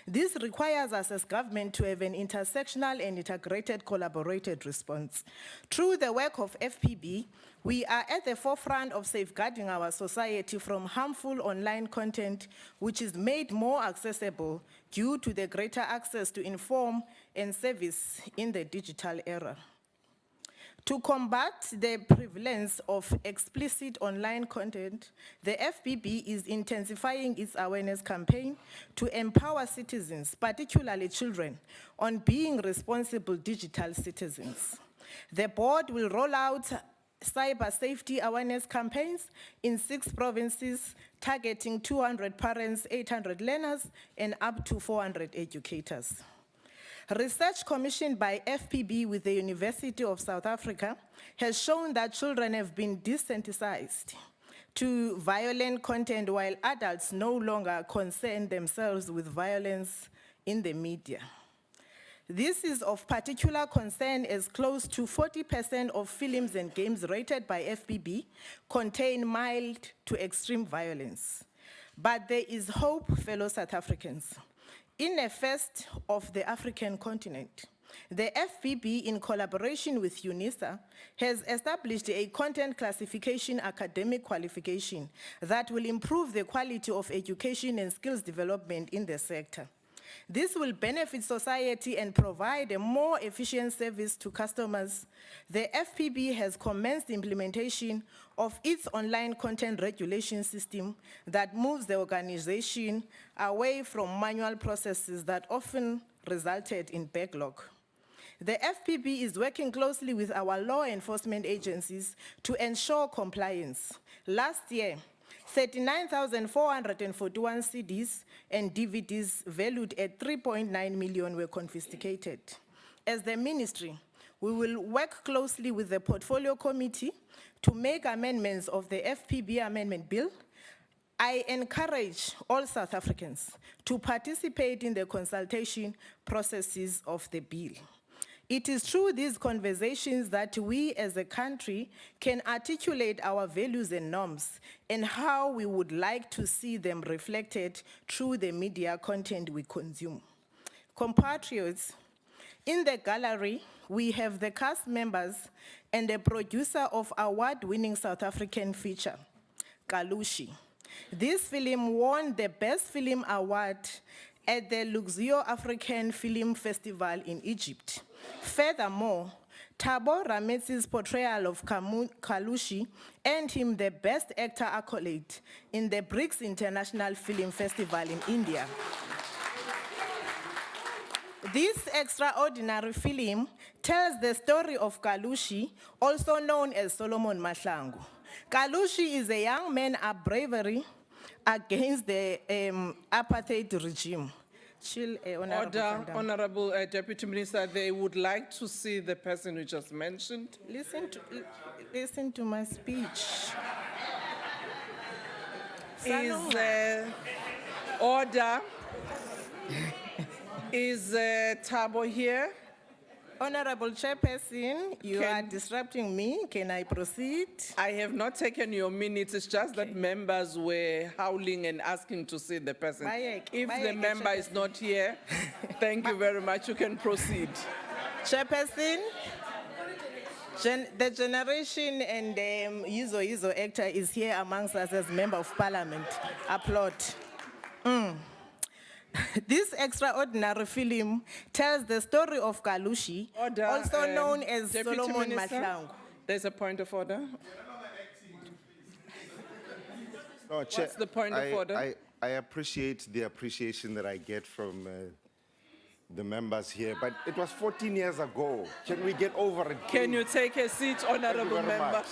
This requires us as government to have an intersectional and integrated collaborated response. Through the work of FPB, we are at the forefront of safeguarding our society from harmful online content, which is made more accessible due to the greater access to inform and service in the digital era. To combat the prevalence of explicit online content, the FPB is intensifying its awareness campaign to empower citizens, particularly children, on being responsible digital citizens. The board will roll out cyber safety awareness campaigns in 6 provinces, targeting 200 parents, 800 learners, and up to 400 educators. Research commissioned by FPB with the University of South Africa has shown that children have been desensitized to violent content while adults no longer concern themselves with violence in the media. This is of particular concern as close to 40% of films and games rated by FPB contain mild to extreme violence. But there is hope, fellow South Africans. In a first of the African continent, the FPB, in collaboration with UNISA, has established a content classification academic qualification that will improve the quality of education and skills development in the sector. This will benefit society and provide a more efficient service to customers. The FPB has commenced implementation of its online content regulation system that moves the organization away from manual processes that often resulted in backlog. The FPB is working closely with our law enforcement agencies to ensure compliance. Last year, 39,441 CDs and DVDs valued at 3.9 million were confiscated. As the ministry, we will work closely with the Portfolio Committee to make amendments of the FPB Amendment Bill. I encourage all South Africans to participate in the consultation processes of the bill. It is through these conversations that we as a country can articulate our values and norms and how we would like to see them reflected through the media content we consume. Compatriots, in the gallery, we have the cast members and the producer of award-winning South African feature, Kalushi. This film won the Best Film Award at the Luxio African Film Festival in Egypt. Furthermore, Thabo Rametsi's portrayal of Kalushi earned him the Best Actor accolade in the BRICS International Film Festival in India. This extraordinary film tells the story of Kalushi, also known as Solomon Mahlangu. Kalushi is a young man of bravery against the apartheid regime. Order, Honorable Deputy Minister, they would like to see the person you just mentioned. Listen to my speech. Order. Is Thabo here? Honorable Chairperson, you are disrupting me. Can I proceed? I have not taken your minutes. It's just that members were howling and asking to see the person. If the member is not here, thank you very much. You can proceed. Chairperson, the generation and Yizo actor is here amongst us as Member of Parliament. Applaud. This extraordinary film tells the story of Kalushi, also known as Deputy Solomon Minister, Mahlangu. There's a point of order. No, Chair, What's the point of order? I appreciate the appreciation that I get from the members here, but it was 14 years ago. Can we get over it? Can you take a seat, honorable very member? much.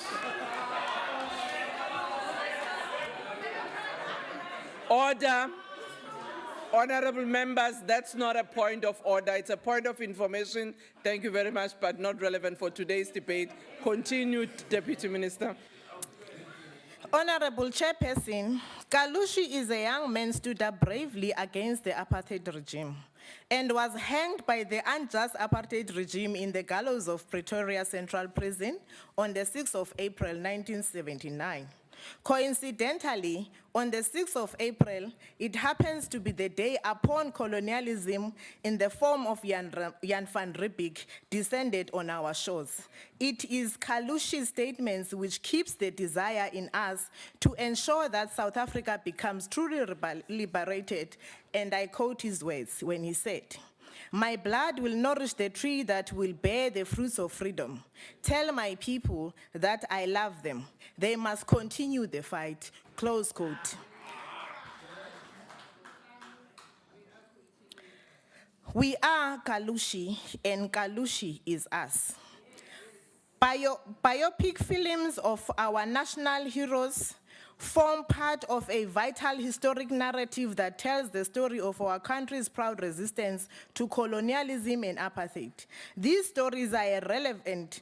Order. Honorable members, that's not a point of order. It's a point of information. Thank you very much, but not relevant for today's debate. Continue, Deputy Minister. Honorable Chairperson, Kalushi is a young man stood up bravely against the apartheid regime and was hanged by the unjust apartheid regime in the gallows of Pretoria Central Prison on the 6th of April, 1979. Coincidentally, on the 6th of April, it happens to be the day upon colonialism in the form of Jan van Riebeeck descended on our shores. It is Kalushi's statements which keeps the desire in us to ensure that South Africa becomes truly liberated, and I quote his words when he said, "My blood will nourish the tree that will bear the fruits of freedom. Tell my people that I love them. They must continue the fight." Close quote. We are Kalushi, and Kalushi is us. Biopic films of our national heroes form part of a vital historic narrative that tells the story of our country's proud resistance to colonialism and apartheid. These stories are relevant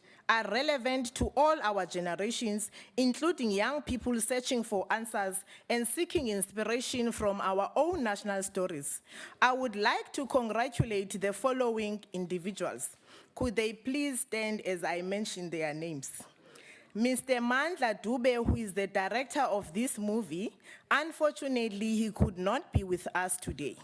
to all our generations, including young people searching for answers and seeking inspiration from our own national stories. I would like to congratulate the following individuals. Could they please stand as I mention their names? Mr. Mandla Dube, who is the director of this movie, unfortunately, he could not be with us today.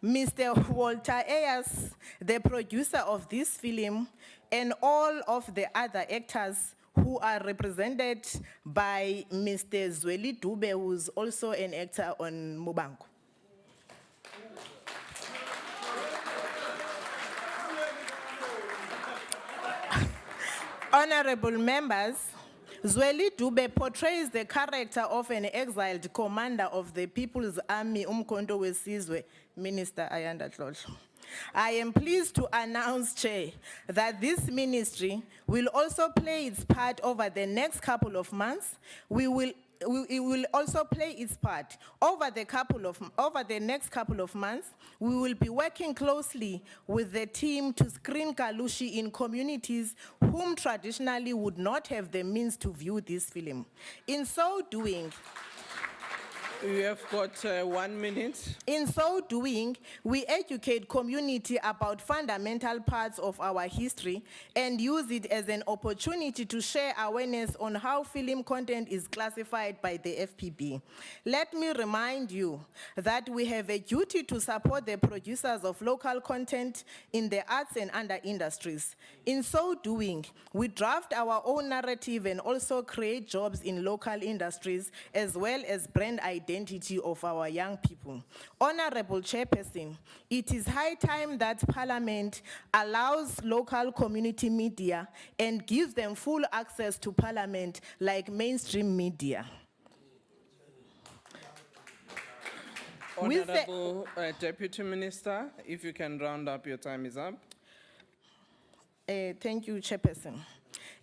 Mr. Walter Ayers, the producer of this film, and all of the other actors who are represented by Mr. Zweli Dube, who is also an actor on Mubango. Honorable members, Zweli Dube portrays the character of an exiled commander of the People's Army, Umkhonto weSizwe, Minister Ayanda Dlodlo. I am pleased to announce, Chair, that this ministry will also play its part over the next couple of months. It will also play its part over the next couple of months. We will be working closely with the team to screen Kalushi in communities whom traditionally would not have the means to view this film. In so doing, You have got 1 minute. In so doing, we educate community about fundamental parts of our history and use it as an opportunity to share awareness on how film content is classified by the FPB. Let me remind you that we have a duty to support the producers of local content in the arts and other industries. In so doing, we draft our own narrative and also create jobs in local industries as well as brand identity of our young people. Honorable Chairperson, it is high time that Parliament allows local community media and gives them full access to Parliament like mainstream media. Honorable Deputy Minister, if you can round up, your time is up. Thank you, Chairperson.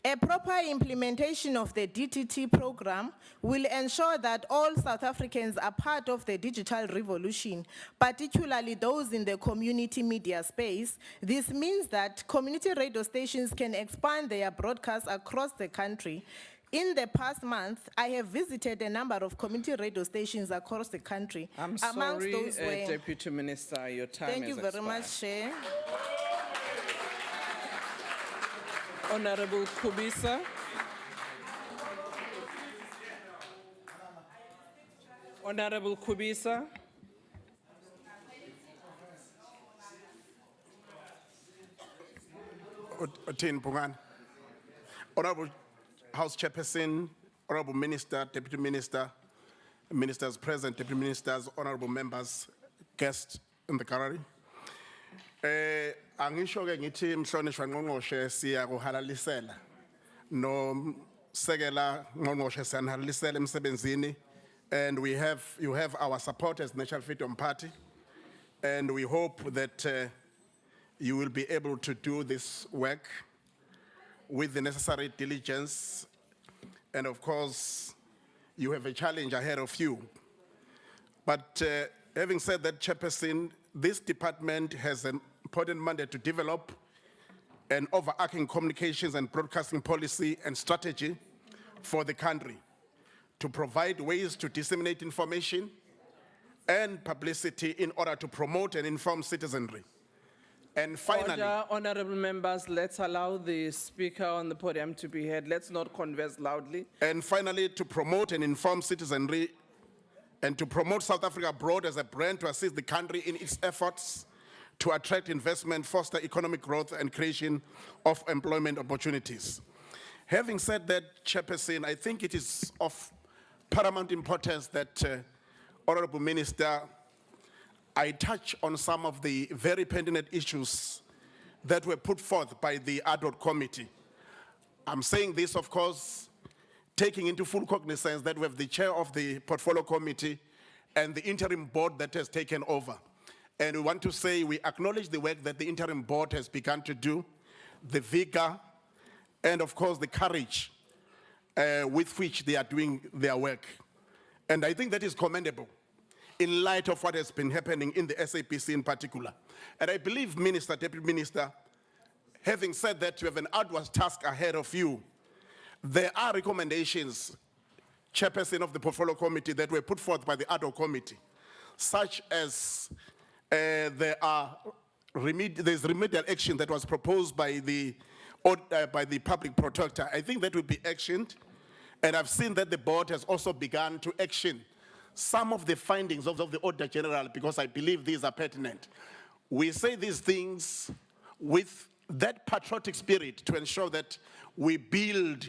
A proper implementation of the DTT program will ensure that all South Africans are part of the digital revolution, particularly those in the community media space. This means that community radio stations can expand their broadcasts across the country. In the past month, I have visited a number of community radio stations across the country. I'm Amongst sorry, those were- Deputy Minister, your time Thank you has very much, expired. Chair. Honorable Kubisa. Honorable Kubisa. Otin Pungan. Honorable House Chairperson, Honorable Minister, Deputy Minister, Ministers present, Deputy Ministers, Honorable members, guests in the gallery. Angisho ke ngithi mhlonishwa ngqongqoshe siya kuhalalisela no sekela ngqongqoshe siyanhalalisela emsebenzini, and you have our support as National Freedom Party, and we hope that you will be able to do this work with the necessary diligence, and of course you have a challenge ahead of you. But having said that, Chairperson, this department has an important mandate to develop an overarching communications and broadcasting policy and strategy for the country, to provide ways to disseminate information and publicity in order to promote and inform citizenry. And finally, Order, honorable members, let's allow the speaker on the podium to be heard. Let's not converse loudly. to promote and inform citizenry and to promote South Africa abroad as a brand to assist the country in its efforts to attract investment, foster economic growth, and creation of employment opportunities. Having said that, Chairperson, I think it is of paramount importance that, Honorable Minister, I touch on some of the very pertinent issues that were put forth by the ad hoc committee. I'm saying this, of course, taking into full cognizance that we have the chair of the portfolio committee and the interim board that has taken over. And we want to say we acknowledge the work that the interim board has begun to do, the vigor, and of course the courage with which they are doing their work. And I think that is commendable in light of what has been happening in the SABC in particular. And I believe, Minister, Deputy Minister, having said that, you have an arduous task ahead of you. There are recommendations, Chairperson of the Portfolio Committee, that were put forth by the ad hoc committee, such as there's remedial action that was proposed by the public protector. I think that will be actioned, and I've seen that the board has also begun to action some of the findings of the Auditor General, because I believe these are pertinent. We say these things with that patriotic spirit to ensure that we build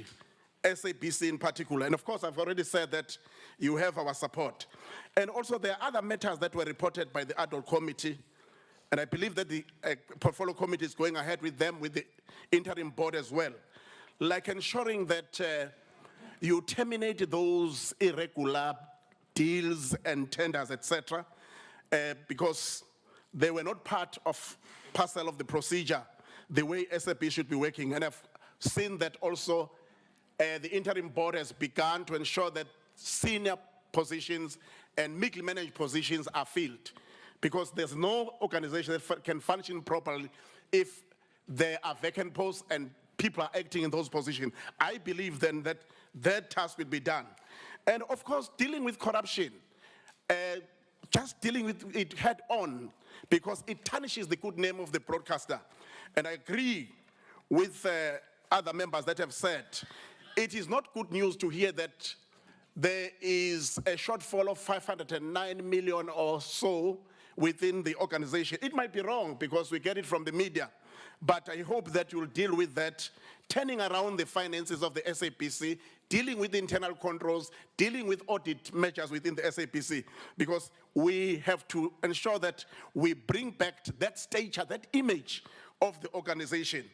SABC in particular. And of course, I've already said that you have our support. And also there are other matters that were reported by the ad hoc committee, and I believe that the portfolio committee is going ahead with them, with the interim board as well, like ensuring that you terminate those irregular deals and tenders, etc., because they were not parcel of the procedure, the way SAP should be working. And I've seen that also the interim board has begun to ensure that senior positions and middle managed positions are filled, because there's no organization that can function properly if there are vacant posts and people are acting in those positions. I believe then that that task will be done. And of course, dealing with corruption, just dealing with it head on, because it tarnishes the good name of the broadcaster. And I agree with other members that have said, it is not good news to hear that there is a shortfall of 509 million or so within the organization. It might be wrong because we get it from the media, but I hope that you'll deal with that, turning around the finances of the SABC, dealing with internal controls, dealing with audit measures within the SABC, because we have to ensure that we bring back that stature, that image of the organization.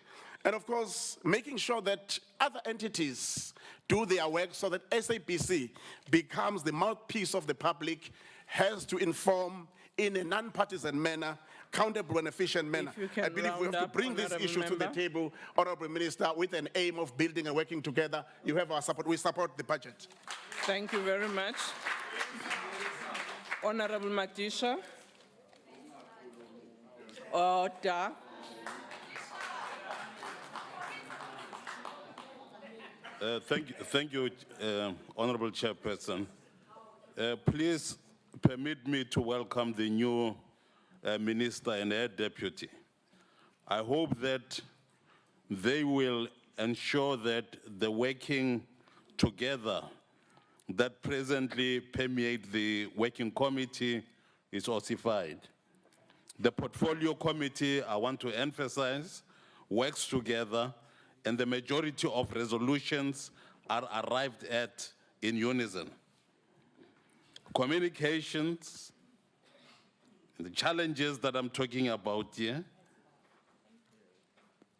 And of course, making sure that other entities do their work so that SABC becomes the mouthpiece of the public, has to inform in a non-partisan manner, countable and efficient manner. I believe we have to bring this issue to the table, Honorable Minister, with an aim of building and working together. You have our support. We support the budget. Thank you very much. Honorable Madisha. Order. Thank you, Honorable Chairperson. Please permit me to welcome the new Minister and her deputy. I hope that they will ensure that the working together that presently permeate the working committee is ossified. The portfolio committee, I want to emphasize, works together, and the majority of resolutions are arrived at in unison. Communications, the challenges that I'm talking about here,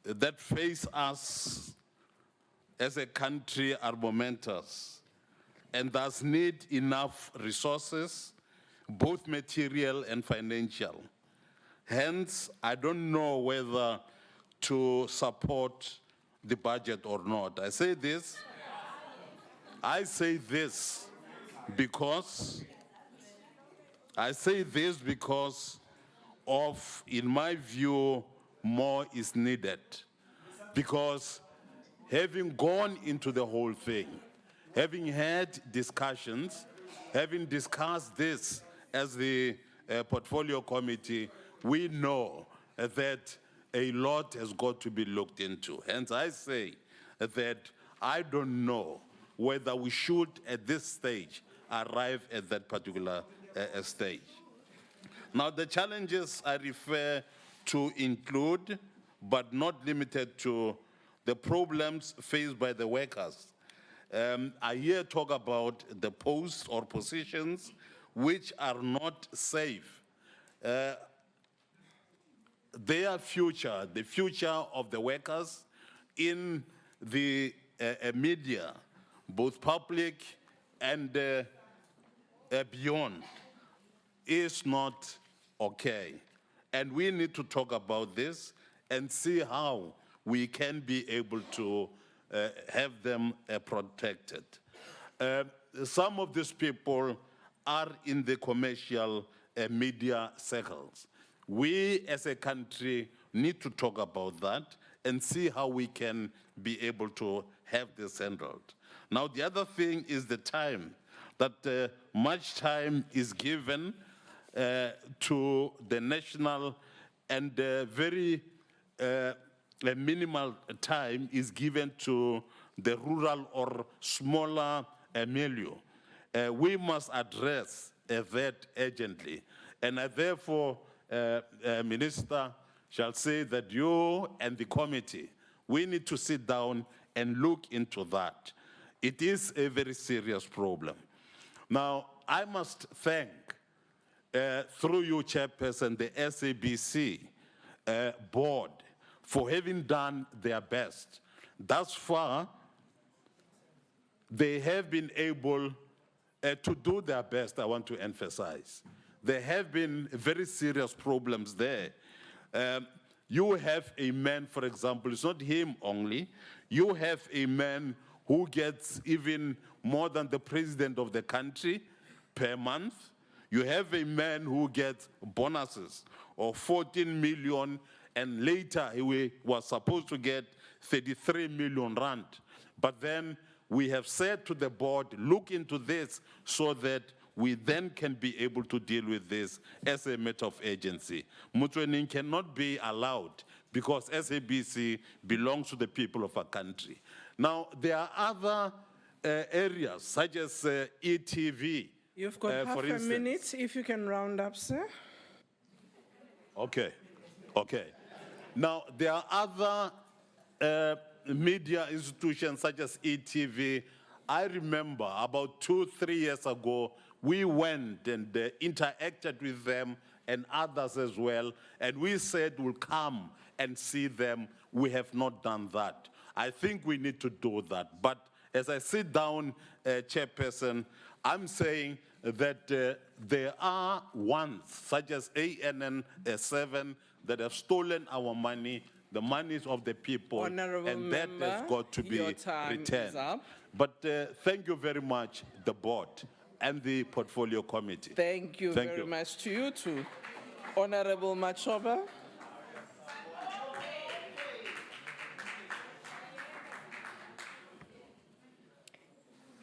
that face us as a country are momentous, and thus need enough resources, both material and financial. Hence, I don't know whether to support the budget or not. I say this because of, in my view, more is needed. Because having gone into the whole thing, having had discussions, having discussed this as the portfolio committee, we know that a lot has got to be looked into. Hence, I say that I don't know whether we should, at this stage, arrive at that particular stage. Now, the challenges I refer to include, but not limited to, the problems faced by the workers. I hear talk about the posts or positions which are not safe. Their future, the future of the workers in the media, both public and beyond, is not okay. And we need to talk about this and see how we can be able to have them protected. Some of these people are in the commercial media circles. We as a country need to talk about that and see how we can be able to have this handled. Now, the other thing is the time, that much time is given to the national, and very minimal time is given to the rural or smaller milieu. We must address that urgently. And I therefore, Minister, shall say that you and the committee, we need to sit down and look into that. It is a very serious problem. Now, I must thank, through you, Chairperson, the SABC board for having done their best. Thus far, they have been able to do their best, I want to emphasize. There have been very serious problems there. You have a man, for example, it's not him only, you have a man who gets even more than the president of the country per month. You have a man who gets bonuses of 14 million, and later he was supposed to get 33 million rand. But then we have said to the board, look into this so that we then can be able to deal with this as a matter of urgency. Mutwening cannot be allowed because SABC belongs to the people of our country. Now, there are other areas such as ETV. You've got half for a instance. minute, if you can round up, sir. Okay, okay. Now, there are other media institutions such as ETV. I remember about 2-3 years ago, we went and interacted with them and others as well, and we said we'll come and see them. We have not done that. I think we need to do that. But as I sit down, Chairperson, I'm saying that there are ones, such as ANN7, that have stolen our money, the monies of the people, Honourable and that member, has got to be your time is returned. up. But thank you very much, the board and the portfolio committee. Thank you very much to you too. Honourable Machoba.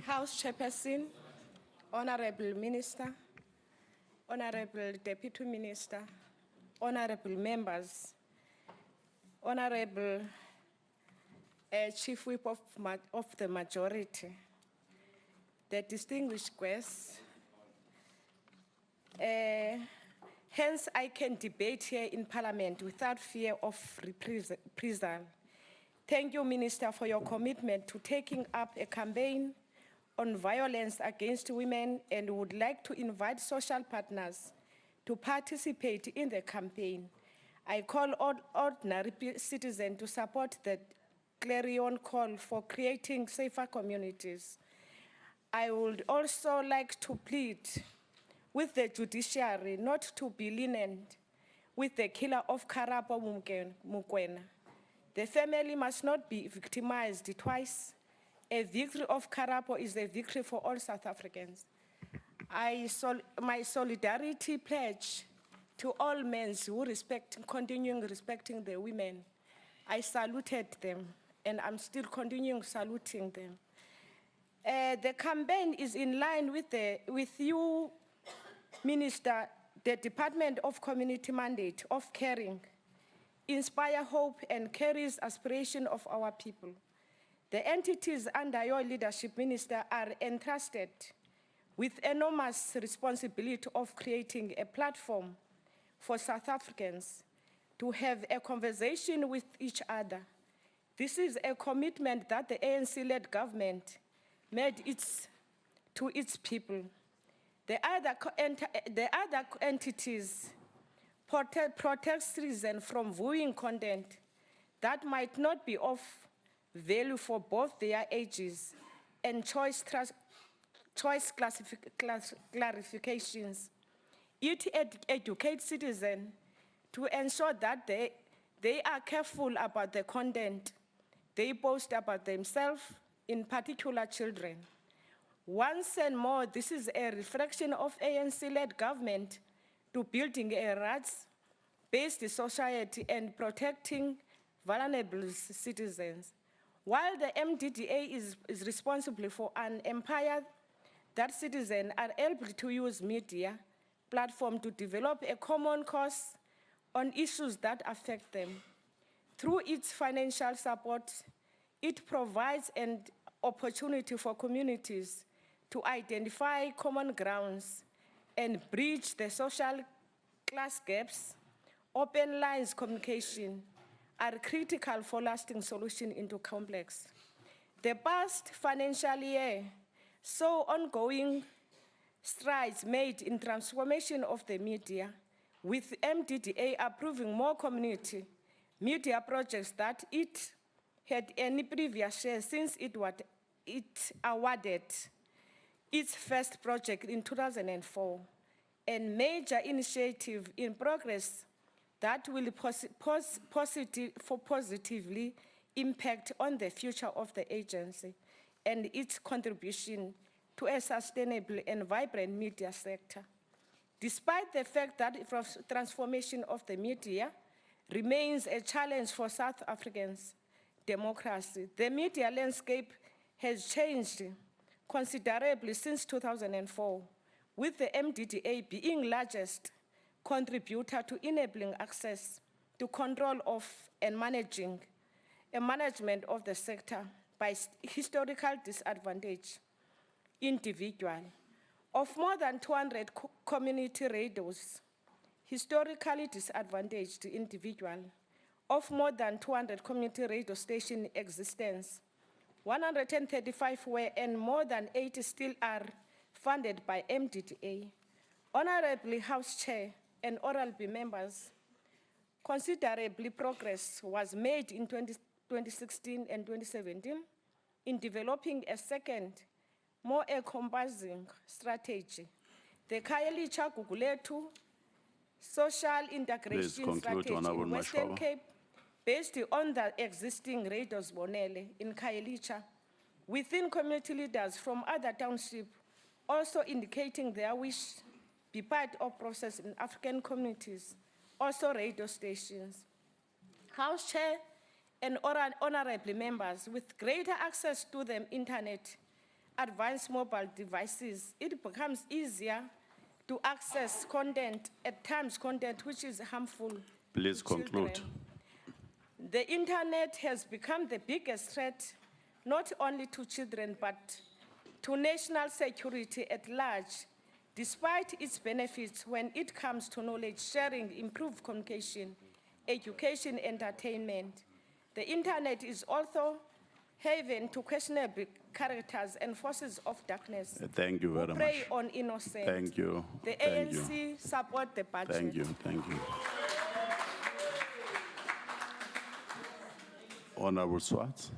House Chairperson, Honorable Minister, Honorable Deputy Minister, Honorable members, Honorable Chief Whip of the Majority, the distinguished guests. Hence, I can debate here in Parliament without fear of reprisal. Thank you, Minister, for your commitment to taking up a campaign on violence against women, and would like to invite social partners to participate in the campaign. I call on ordinary citizens to support the clarion call for creating safer communities. I would also like to plead with the judiciary not to be lenient with the killer of Karapo Mukwena. The family must not be victimized twice. A victory of Karapo is a victory for all South Africans. My solidarity pledge to all men who continuing respecting the women. I saluted them, and I'm still continuing saluting them. The campaign is in line with you, Minister, the Department of Community Mandate of Caring, inspire hope, and carries aspiration of our people. The entities under your leadership, Minister, are entrusted with enormous responsibility of creating a platform for South Africans to have a conversation with each other. This is a commitment that the ANC-led government made to its people. The other entities protect citizens from viewing content that might not be of value for both their ages and choice clarifications. It educates citizens to ensure that they are careful about the content they post about themselves, in particular children. Once and more, this is a reflection of ANC-led government to building a rights-based society and protecting vulnerable citizens. While the MDDA is responsible for an empire that citizens are able to use media platform to develop a common cause on issues that affect them. Through its financial support, it provides an opportunity for communities to identify common grounds and bridge the social class gaps. Open lines communication are critical for lasting solution into complex. The past financial year saw ongoing strides made in transformation of the media, with MDDA approving more community media projects that it had any previous year since it awarded its first project in 2004, and major initiative in progress that will positively impact on the future of the agency and its contribution to a sustainable and vibrant media sector. Despite the fact that transformation of the media remains a challenge for South Africans' democracy, the media landscape has changed considerably since 2004, with the MDDA being largest contributor to enabling access to control of and management of the sector by historical disadvantage individual. Of more than 200 community radios, historically disadvantaged individual, of more than 200 community radio station existence, 135 were and more than 80 still are funded by MDDA. Honorable House Chair and honorable members, considerable progress was made in 2016 and 2017 in developing a second, more encompassing strategy. The Khayelitsha Gugulethu Social Integration Strategy in Western Cape, based on the existing radios Bonele in Khayelitsha, within community leaders from other townships, also indicating their wish be part of process in African communities, also radio stations. House Chair and honorable members, with greater access to the internet, advanced mobile devices, it becomes easier to access content, at times content which is harmful. Please to children. conclude. The internet has become the biggest threat, not only to children, but to national security at large, despite its benefits when it comes to knowledge sharing, improved communication, education, entertainment. The internet is also haven to questionable characters and forces of darkness. Thank you very who much. prey on innocent. Thank you. The Thank you. ANC support the budget. Thank you. Thank you. Honorable Swartz.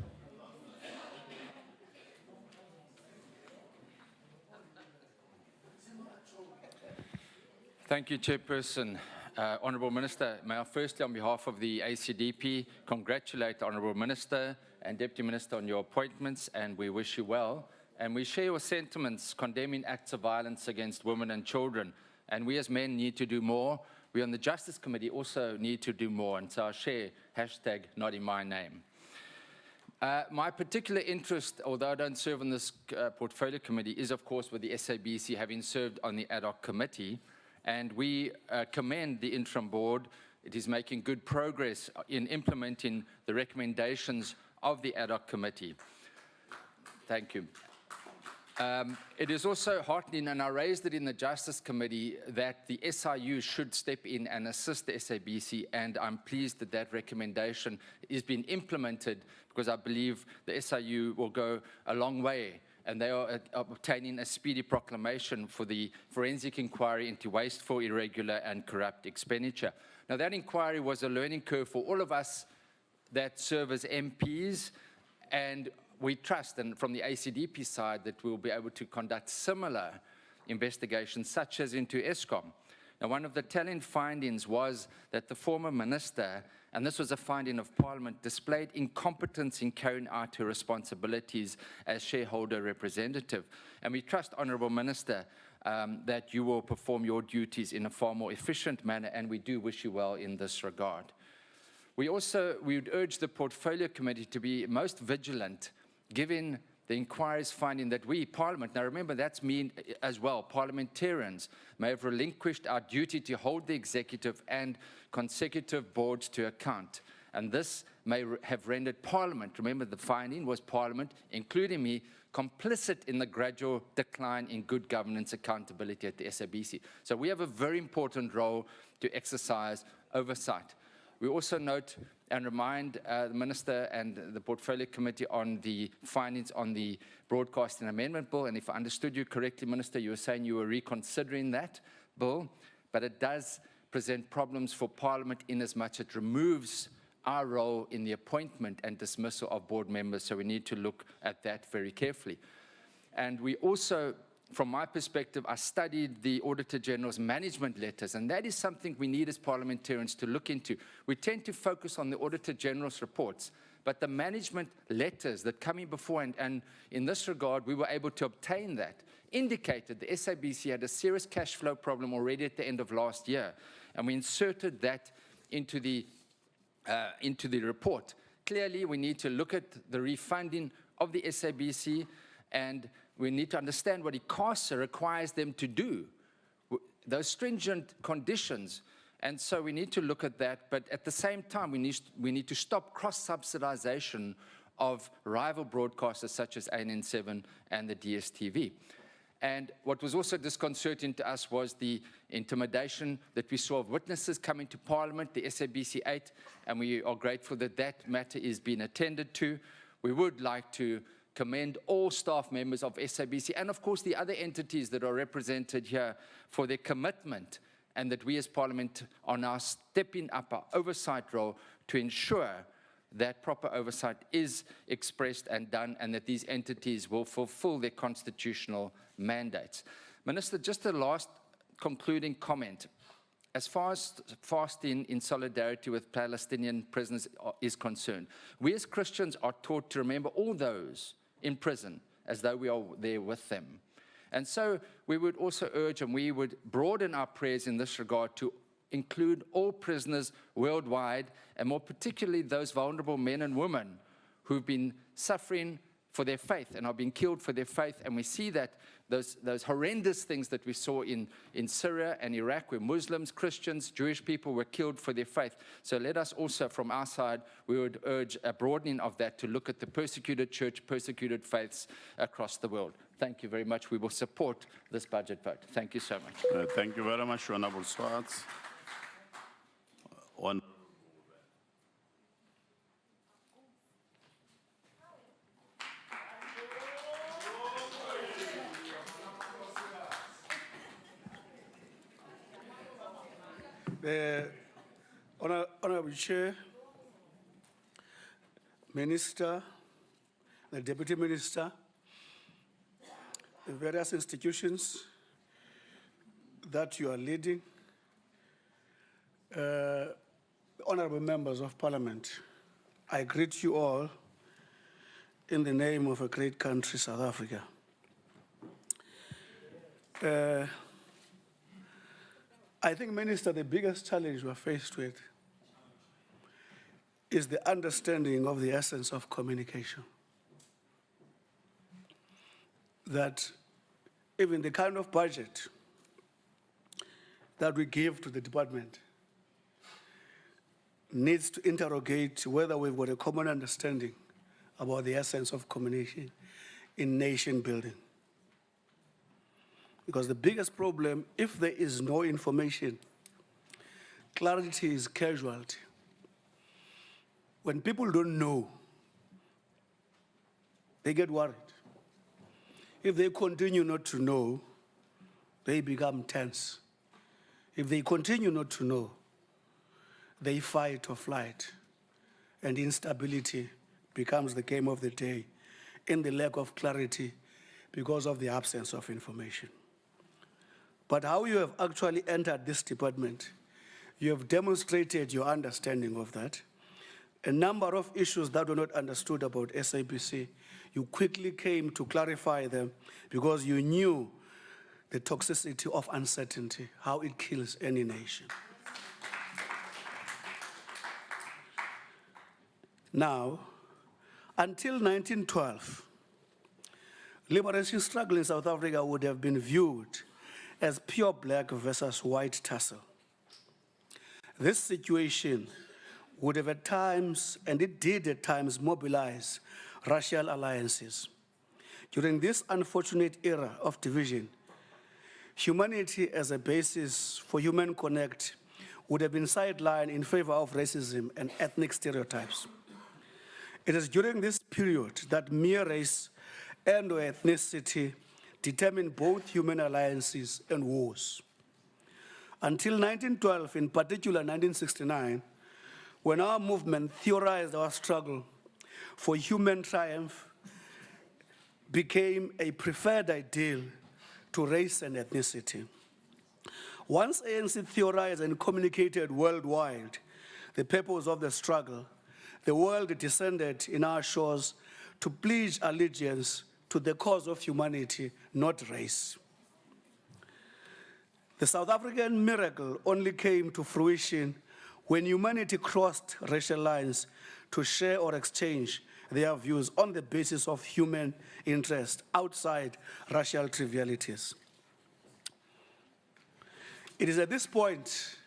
Thank you, Chairperson. Honourable Minister, may I firstly, on behalf of the ACDP, congratulate the Honourable Minister and Deputy Minister on your appointments, and we wish you well. And we share your sentiments condemning acts of violence against women and children. And we as men need to do more. We on the Justice Committee also need to do more. And so I share hashtag not in my name. My particular interest, although I don't serve on this portfolio committee, is of course with the SABC, having served on the ad hoc committee. And we commend the interim board It is making good progress in implementing the recommendations of the ad hoc committee. Thank you. It is also heartening, and I raised it in the Justice Committee, that the SIU should step in and assist the SABC, and I'm pleased that that recommendation is being implemented, because I believe the SIU will go a long way, and they are obtaining a speedy proclamation for the forensic inquiry into wasteful, irregular, and corrupt expenditure. Now, that inquiry was a learning curve for all of us that serve as MPs, and we trust, and from the ACDP side, that we'll be able to conduct similar investigations, such as into Eskom. Now, one of the telling findings was that the former minister, and this was a finding of Parliament, displayed incompetence in carrying out her responsibilities as shareholder representative. And we trust, Honourable Minister, that you will perform your duties in a far more efficient manner, and we do wish you well in this regard. We would urge the Portfolio Committee to be most vigilant, given the inquiry's finding that we, Parliament, now remember that's me as well, parliamentarians, may have relinquished our duty to hold the executive and consecutive boards to account. And this may have rendered Parliament, remember the finding was Parliament, including me, complicit in the gradual decline in good governance accountability at the SABC. So we have a very important role to exercise oversight. We also note and remind the Minister and the Portfolio Committee on the findings on the Broadcasting Amendment Bill. And if I understood you correctly, Minister, you were saying you were reconsidering that bill, but it does present problems for Parliament in as much it removes our role in the appointment and dismissal of board members. So we need to look at that very carefully. And we also, from my perspective, I studied the Auditor General's management letters, and that is something we need as parliamentarians to look into. We tend to focus on the Auditor General's reports, but the management letters that come in before, and in this regard, we were able to obtain that, indicated the SABC had a serious cash flow problem already at the end of last year, and we inserted that into the report. Clearly, we need to look at the refunding of the SABC, and we need to understand what ICASA requires them to do, those stringent conditions. And so we need to look at that, but at the same time, we need to stop cross-subsidization of rival broadcasters such as ANN7 and the DSTV. And what was also disconcerting to us was the intimidation that we saw of witnesses coming to Parliament, the SABC 8, and we are grateful that that matter is being attended to. We would like to commend all staff members of SABC and, of course, the other entities that are represented here for their commitment, and that we as Parliament are now stepping up our oversight role to ensure that proper oversight is expressed and done, and that these entities will fulfill their constitutional mandates. Minister, just a last concluding comment. As far as fasting in solidarity with Palestinian prisoners is concerned, we as Christians are taught to remember all those in prison as though we are there with them. And so we would also urge, and we would broaden our prayers in this regard to include all prisoners worldwide, and more particularly those vulnerable men and women who've been suffering for their faith and are being killed for their faith. And we see that those horrendous things that we saw in Syria and Iraq, where Muslims, Christians, Jewish people were killed for their faith. So let us also, from our side, we would urge a broadening of that to look at the persecuted church, persecuted faiths across the world. Thank you very much. We will support this budget vote. Thank you so much. Thank you very much, Honourable Swartz. Honourable Chair, Minister, the Deputy Minister, the various institutions that you are leading, honourable members of Parliament, I greet you all in the name of a great country, South Africa. I think, Minister, the biggest challenge we're faced with is the understanding of the essence of communication. That even the kind of budget that we give to the department needs to interrogate whether we've got a common understanding about the essence of communication in nation building. Because the biggest problem, if there is no information, clarity is casualty. When people don't know, they get worried. If they continue not to know, they become tense. If they continue not to know, they fight or flight, and instability becomes the game of the day in the lack of clarity because of the absence of information. But how you have actually entered this department, you have demonstrated your understanding of that. A number of issues that were not understood about SABC, you quickly came to clarify them because you knew the toxicity of uncertainty, how it kills any nation. Now, until 1912, liberation struggle in South Africa would have been viewed as pure black versus white tussle. This situation would have at times, and it did at times, mobilize racial alliances. During this unfortunate era of division, humanity as a basis for human connect would have been sidelined in favor of racism and ethnic stereotypes. It is during this period that mere race and or ethnicity determined both human alliances and wars. Until 1912, in particular 1969, when our movement theorized our struggle for human triumph became a preferred ideal to race and ethnicity. Once ANC theorized and communicated worldwide the purpose of the struggle, the world descended in our shores to pledge allegiance to the cause of humanity, not race. The South African miracle only came to fruition when humanity crossed racial lines to share or exchange their views on the basis of human interest outside racial trivialities. It is at this point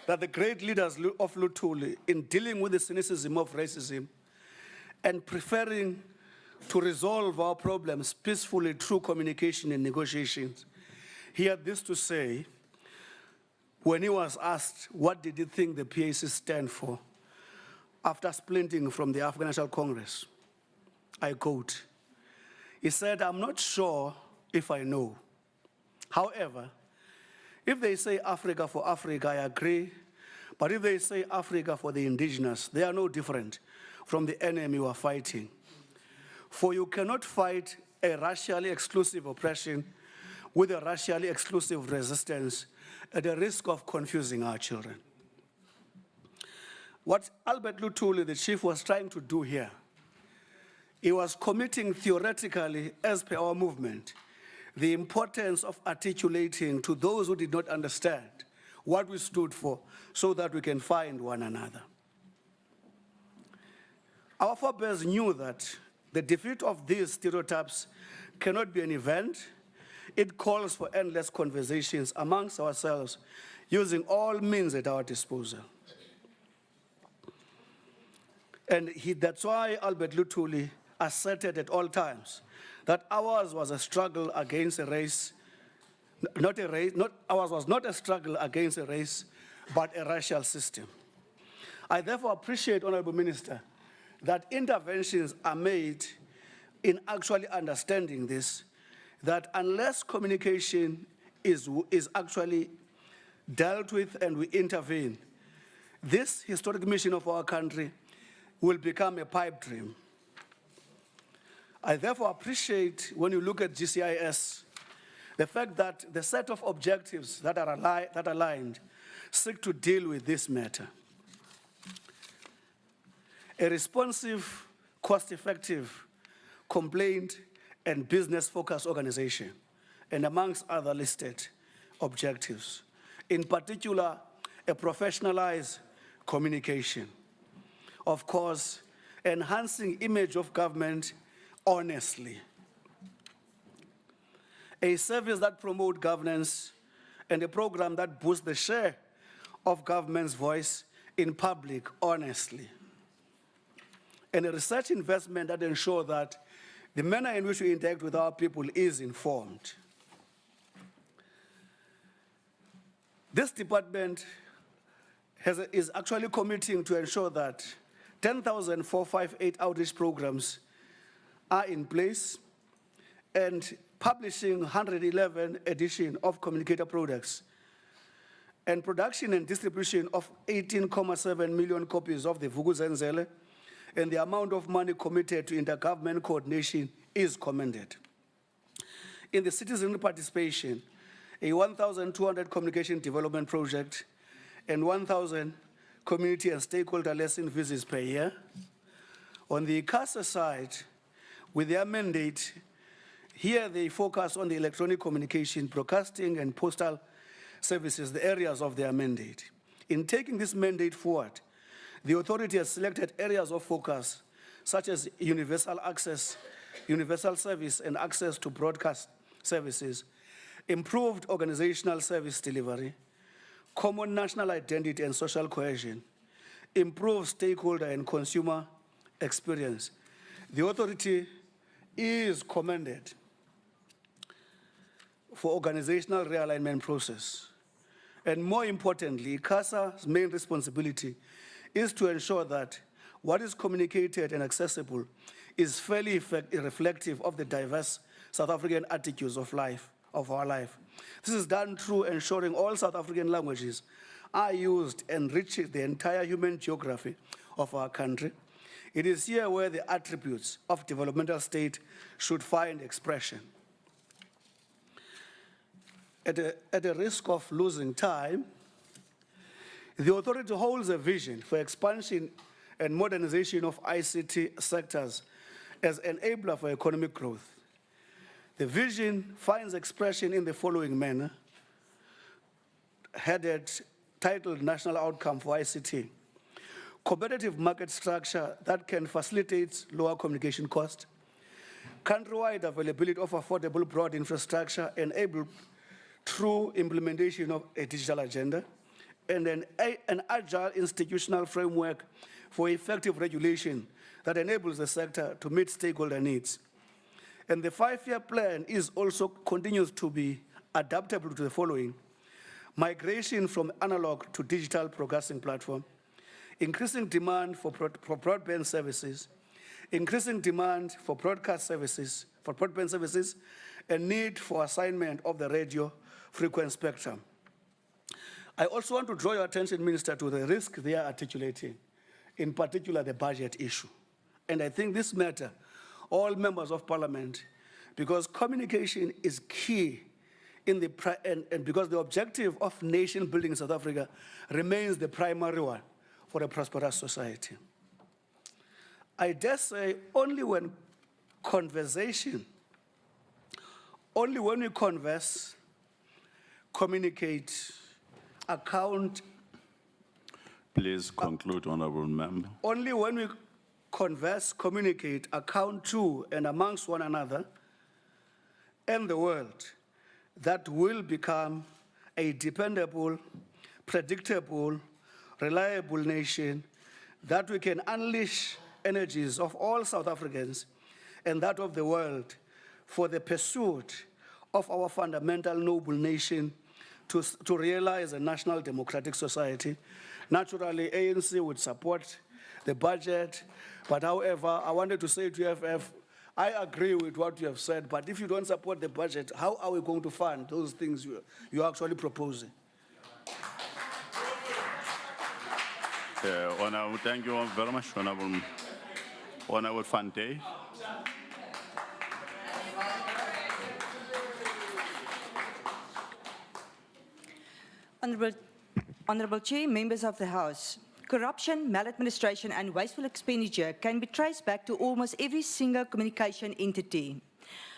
that the great leaders of Luthuli, in dealing with the cynicism of racism and preferring to resolve our problems peacefully through communication and negotiations, he had this to say when he was asked what did he think the PAC stand for after splintering from the African National Congress. I quote, he said, "I'm not sure if I know. However, if they say Africa for Africa, I agree. But if they say Africa for the indigenous, they are no different from the enemy you are fighting. For you cannot fight a racially exclusive oppression with a racially exclusive resistance at the risk of confusing our children." What Albert Luthuli, the chief, was trying to do here, he was committing theoretically, as per our movement, the importance of articulating to those who did not understand what we stood for so that we can find one another. Our forebears knew that the defeat of these stereotypes cannot be an event. It calls for endless conversations amongst ourselves using all means at our disposal. And that's why Albert Luthuli asserted at all times that ours was a struggle against a race, ours was not a struggle against a race, but a racial system. I therefore appreciate, Honorable Minister, that interventions are made in actually understanding this, that unless communication is actually dealt with and we intervene, this historic mission of our country will become a pipe dream. I therefore appreciate, when you look at GCIS, the fact that the set of objectives that are aligned seek to deal with this matter. A responsive, cost-effective, complaint and business-focused organization, and amongst other listed objectives. In particular, a professionalized communication. Of course, enhancing image of government honestly. A service that promotes governance and a program that boosts the share of government's voice in public honestly, and a research investment that ensures that the manner in which we interact with our people is informed. This department is actually committing to ensure that 10,458 outreach programs are in place and publishing 111 edition of communicator products and production and distribution of 18.7 million copies of the Vukuzenzele, and the amount of money committed to intergovernment coordination is commended. In the citizen participation, a 1,200 communication development project and 1,000 community and stakeholder lesson visits per year. On the ICASA side, with their mandate, here they focus on the electronic communication, broadcasting, and postal services, the areas of their mandate. In taking this mandate forward, the authority has selected areas of focus, such as universal access, universal service, and access to broadcast services, improved organizational service delivery, common national identity and social cohesion, improved stakeholder and consumer experience. The authority is commended for organizational realignment process. And more importantly, ICASA's main responsibility is to ensure that what is communicated and accessible is fairly reflective of the diverse South African attitudes of our life. This is done through ensuring all South African languages are used and reach the entire human geography of our country. It is here where the attributes of developmental state should find expression. At the risk of losing time, the authority holds a vision for expansion and modernization of ICT sectors as enabler for economic growth. The vision finds expression in the following manner, titled National Outcome for ICT. Competitive market structure that can facilitate lower communication cost, countrywide availability of affordable broad infrastructure enabled through implementation of a digital agenda, and an agile institutional framework for effective regulation that enables the sector to meet stakeholder needs. And the 5-year plan continues to be adaptable to the following: migration from analog to digital broadcasting platform, increasing demand for broadband services, increasing demand for broadband services, and need for assignment of the radio frequency spectrum. I also want to draw your attention, Minister, to the risk they are articulating, in particular the budget issue. And I think this matter, all members of parliament, because communication is key and because the objective of nation building in South Africa remains the primary one for a prosperous society. I dare say only when we converse, communicate, account. Please conclude, Honorable Member. Only when we converse, communicate, account to and amongst one another and the world, that will become a dependable, predictable, reliable nation that we can unleash energies of all South Africans and that of the world for the pursuit of our fundamental noble nation to realize a national democratic society. Naturally, ANC would support the budget, but however, I wanted to say to FF, I agree with what you have said, but if you don't support the budget, how are we going to fund those things you're actually proposing? Honorable, thank you very much, Honorable Fante. Honorable Chair, members of the House, corruption, maladministration, and wasteful expenditure can be traced back to almost every single communication entity.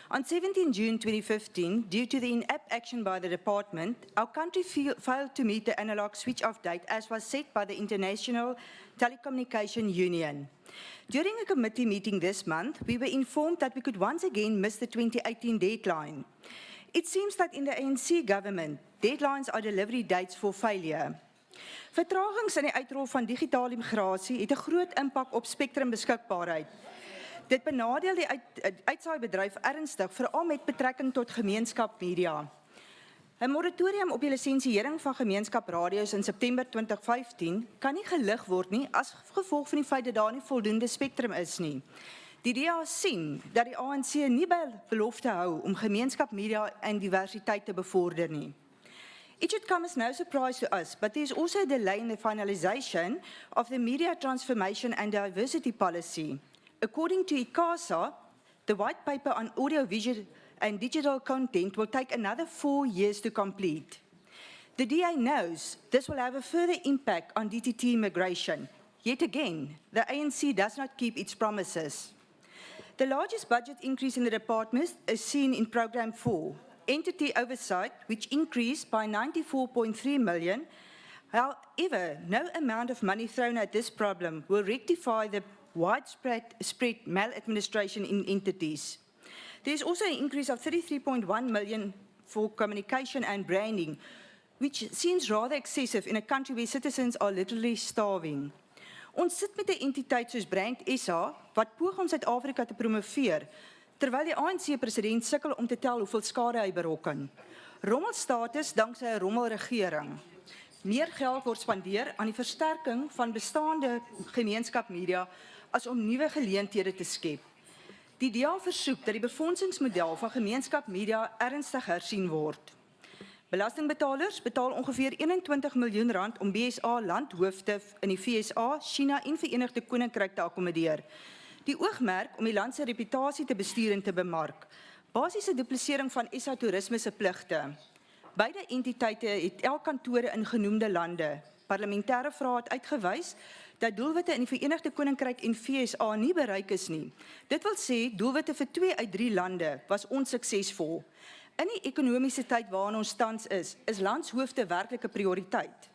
On 17 June 2015, due to the inept action by the department, our country failed to meet the analog switch-off date as was set by the International Telecommunication Union. During a committee meeting this month, we were informed that we could once again miss the 2018 deadline. It seems that in the ANC government, deadlines are delivery dates for failure. Vertragings in die uitrol van digitale migrasie het 'n groot impak op spektrumbeskikbaarheid. Dit benadeel die uitsaaibedryf ernstig, veral met betrekking tot gemeenskapmedia. 'n Moratorium op die lisensiering van gemeenskapradio's in September 2015 kan nie gelig word nie as gevolg van die feit dat daar nie voldoende spektrum is nie. Die DA sien dat die ANC nie by belofte hou om gemeenskapmedia en diversiteit te bevorder nie. It should come as no surprise to us, but there is also a delay in the finalization of the media transformation and diversity policy. According to ICASA, the white paper on audiovisual and digital content will take another 4 years to complete. The DA knows this will have a further impact on DTT immigration. Yet again, the ANC does not keep its promises. The largest budget increase in the department is seen in Programme 4, Entity Oversight, which increased by 94.3 million. However, no amount of money thrown at this problem will rectify the widespread maladministration in entities. There is also an increase of 33.1 million for communication and branding, which seems rather excessive in a country where citizens are literally starving. Ons sit met 'n entiteit soos Brand SA, wat poog om Suid-Afrika te promoveer, terwyl die ANC-president sukkel om te tel hoeveel skade hy berokken. Rommelstatus dankzij 'n rommelregering. Meer geld word spandeer aan die versterking van bestaande gemeenskapmedia as om nuwe geleenthede te skep. Die DA versoek dat die befondsingsmodel van gemeenskapmedia ernstig hersien word. Belastingbetalers betaal ongeveer 21 miljoen rand om BSA landhoofde in die VSA, China en Verenigde Koninkryk te akkommodeer. Die oogmerk om die land se reputasie te bestuur en te bemark. Basiese duplisering van SA toerisme se pligte. Beide entiteite het kantore in genoemde lande. Parlementêre vrae het uitgewys dat doelwitte in die Verenigde Koninkryk en VSA nie bereik is nie. Dit wil sê doelwitte vir 2 uit 3 lande was onsuksesvol. In die ekonomiese tyd waarin ons tans is landshoofde werklik 'n prioriteit.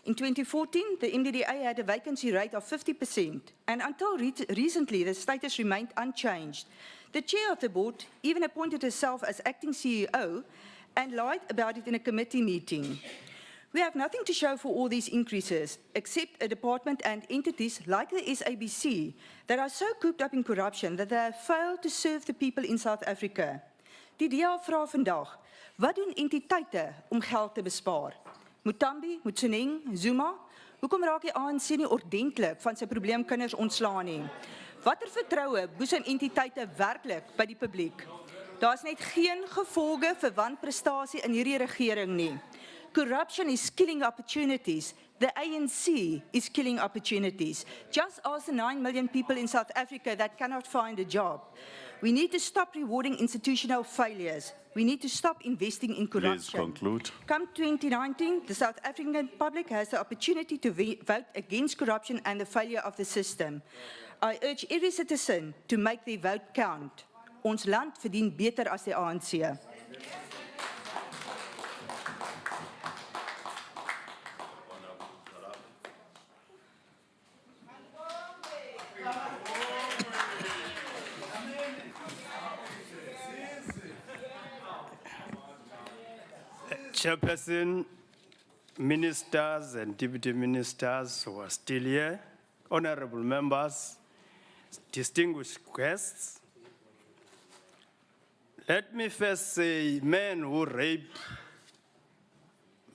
In 2014, the MDDA had a vacancy rate of 50%, and until recently, the status remained unchanged. The chair of the board even appointed herself as acting CEO and lied about it in a committee meeting. We have nothing to show for all these increases, except a department and entities like the SABC that are so cooped up in corruption that they have failed to serve the people in South Africa. Die DA vra vandag, wat doen entiteite om geld te bespaar? Mutambi, Mutsuneng, Zuma, hoekom raak die ANC nie ordentlik van sy probleemkinders ontslaan nie? Watter vertroue boesem entiteite werklik by die publiek? Daar is net geen gevolge vir wanprestasie in hierdie regering nie. Corruption is killing opportunities. The ANC is killing opportunities. Just ask the 9 million people in South Africa that cannot find a job. We need to stop rewarding institutional failures. We need to stop investing in corruption. Please conclude. Come 2019, the South African public has the opportunity to vote against corruption and the failure of the system. I urge every citizen to make their vote count. Ons land verdien beter as die ANC. Chairperson, ministers and deputy ministers who are still here, honorable members, distinguished guests. Let me first say men who rape,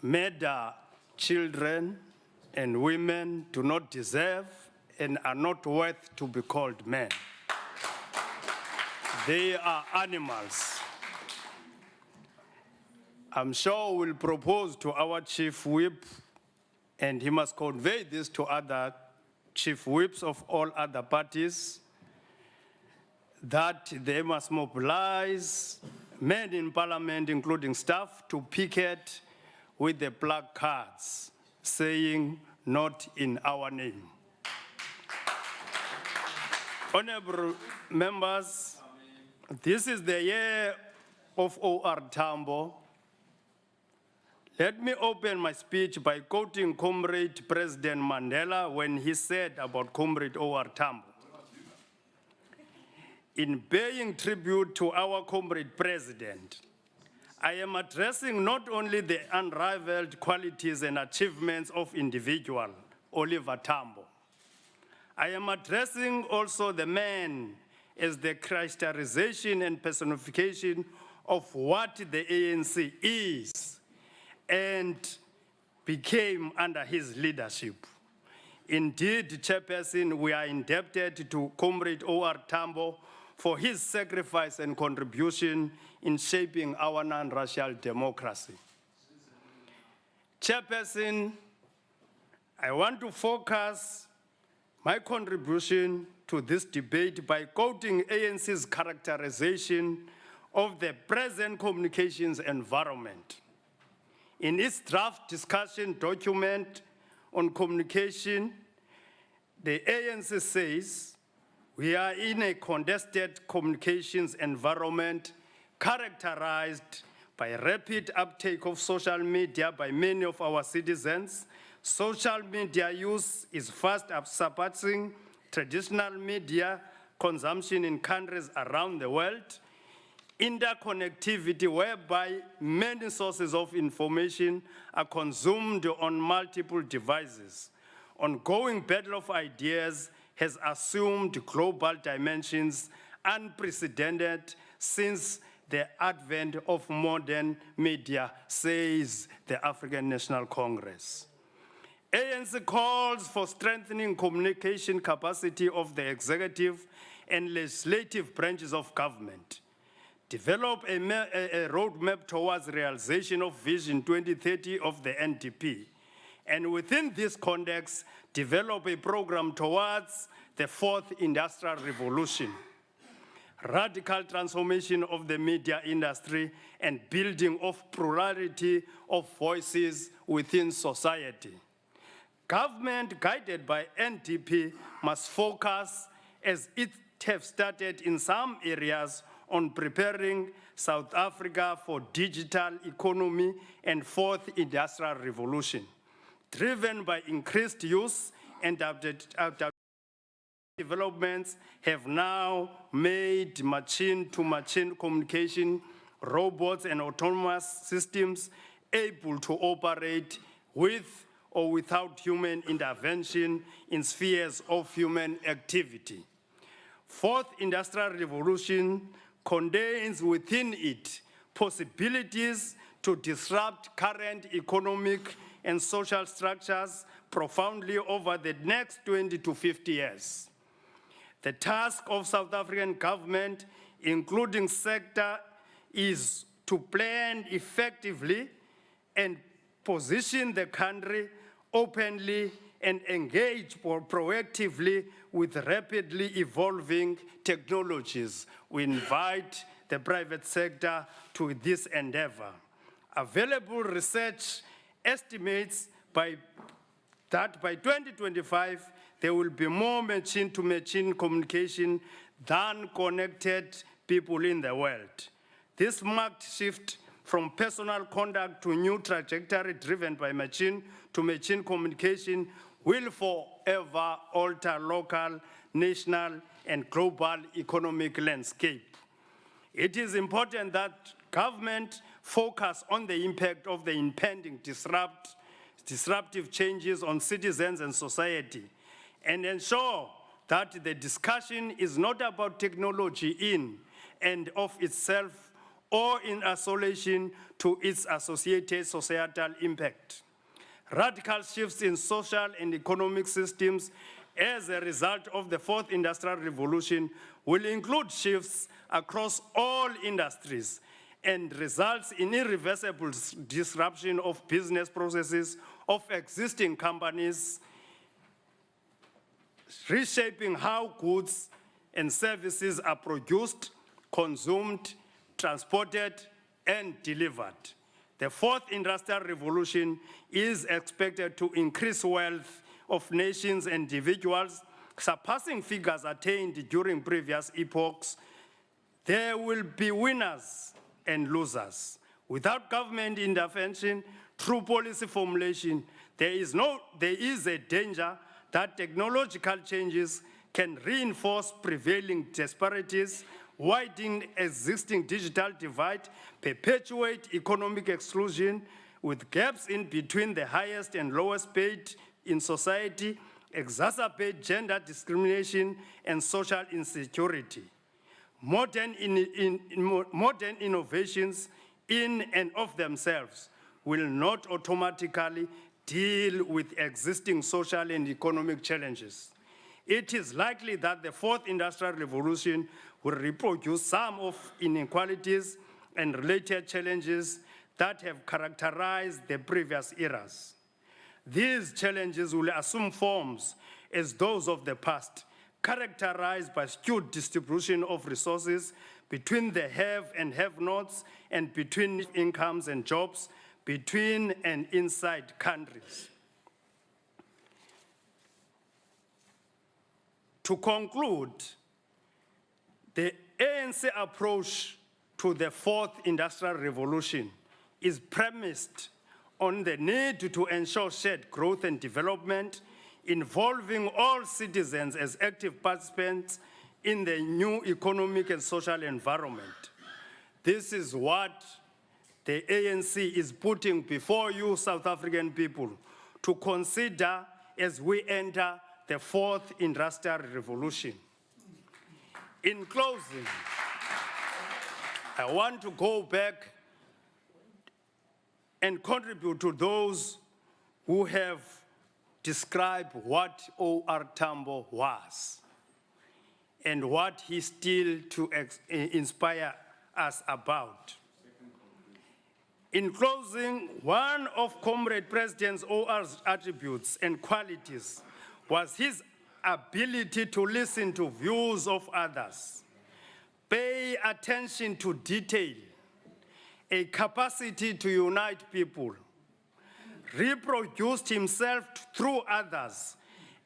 murder children and women do not deserve and are not worth to be called men. They are animals. I'm sure we'll propose to our chief whip, and he must convey this to other chief whips of all other parties, that they must mobilize men in parliament, including staff, to picket with the placards saying, "Not in our name." Honorable members, this is the year of O.R. Tambo. Let me open my speech by quoting Comrade President Mandela when he said about Comrade O.R. Tambo. In paying tribute to our Comrade President, I am addressing not only the unrivaled qualities and achievements of individual Oliver Tambo. I am addressing also the man as the crystallization and personification of what the ANC is and became under his leadership. Indeed, Chairperson, we are indebted to Comrade O.R. Tambo for his sacrifice and contribution in shaping our non-racial democracy. Chairperson, I want to focus my contribution to this debate by quoting ANC's characterization of the present communications environment. In its draft discussion document on communication, the ANC says, we are in a contested communications environment characterized by rapid uptake of social media by many of our citizens. Social media use is fast surpassing traditional media consumption in countries around the world. Interconnectivity, whereby many sources of information are consumed on multiple devices. Ongoing battle of ideas has assumed global dimensions unprecedented since the advent of modern media, says the African National Congress. ANC calls for strengthening communication capacity of the executive and legislative branches of government. Develop a roadmap towards realization of Vision 2030 of the NDP. And within this context, develop a program towards the fourth industrial revolution. Radical transformation of the media industry and building of plurality of voices within society. Government guided by NDP must focus, as it have started in some areas, on preparing South Africa for digital economy and fourth industrial revolution, driven by increased use and developments have now made machine-to-machine communication, robots and autonomous systems able to operate with or without human intervention in spheres of human activity. Fourth industrial revolution contains within it possibilities to disrupt current economic and social structures profoundly over the next 20 to 50 years. The task of South African government, including sector, is to plan effectively and position the country openly and engage proactively with rapidly evolving technologies. We invite the private sector to this endeavor. Available research estimates that by 2025, there will be more machine-to-machine communication than connected people in the world. This marked shift from personal contact to new trajectory driven by machine-to-machine communication will forever alter local, national, and global economic landscape. It is important that government focus on the impact of the impending disruptive changes on citizens and society, and ensure that the discussion is not about technology in and of itself or in isolation to its associated societal impact. Radical shifts in social and economic systems as a result of the fourth industrial revolution will include shifts across all industries and results in irreversible disruption of business processes of existing companies, reshaping how goods and services are produced, consumed, transported, and delivered. The fourth industrial revolution is expected to increase wealth of nations and individuals, surpassing figures attained during previous epochs. There will be winners and losers. Without government intervention, through policy formulation, there is a danger that technological changes can reinforce prevailing disparities widen existing digital divide, perpetuate economic exclusion with gaps in between the highest and lowest paid in society, exacerbate gender discrimination and social insecurity. Modern innovations in and of themselves will not automatically deal with existing social and economic challenges. It is likely that the fourth industrial revolution will reproduce some of inequalities and related challenges that have characterized the previous eras. These challenges will assume forms as those of the past, characterized by skewed distribution of resources between the have and have-nots and between incomes and jobs, between and inside countries. To conclude, the ANC approach to the fourth industrial revolution is premised on the need to ensure shared growth and development, involving all citizens as active participants in the new economic and social environment. This is what the ANC is putting before you, South African people, to consider as we enter the fourth industrial revolution. In closing, I want to go back and contribute to those who have described what O.R. Tambo was and what he still to inspire us about. In closing, one of Comrade President O.R.'s attributes and qualities was his ability to listen to views of others, pay attention to detail, a capacity to unite people, reproduced himself through others,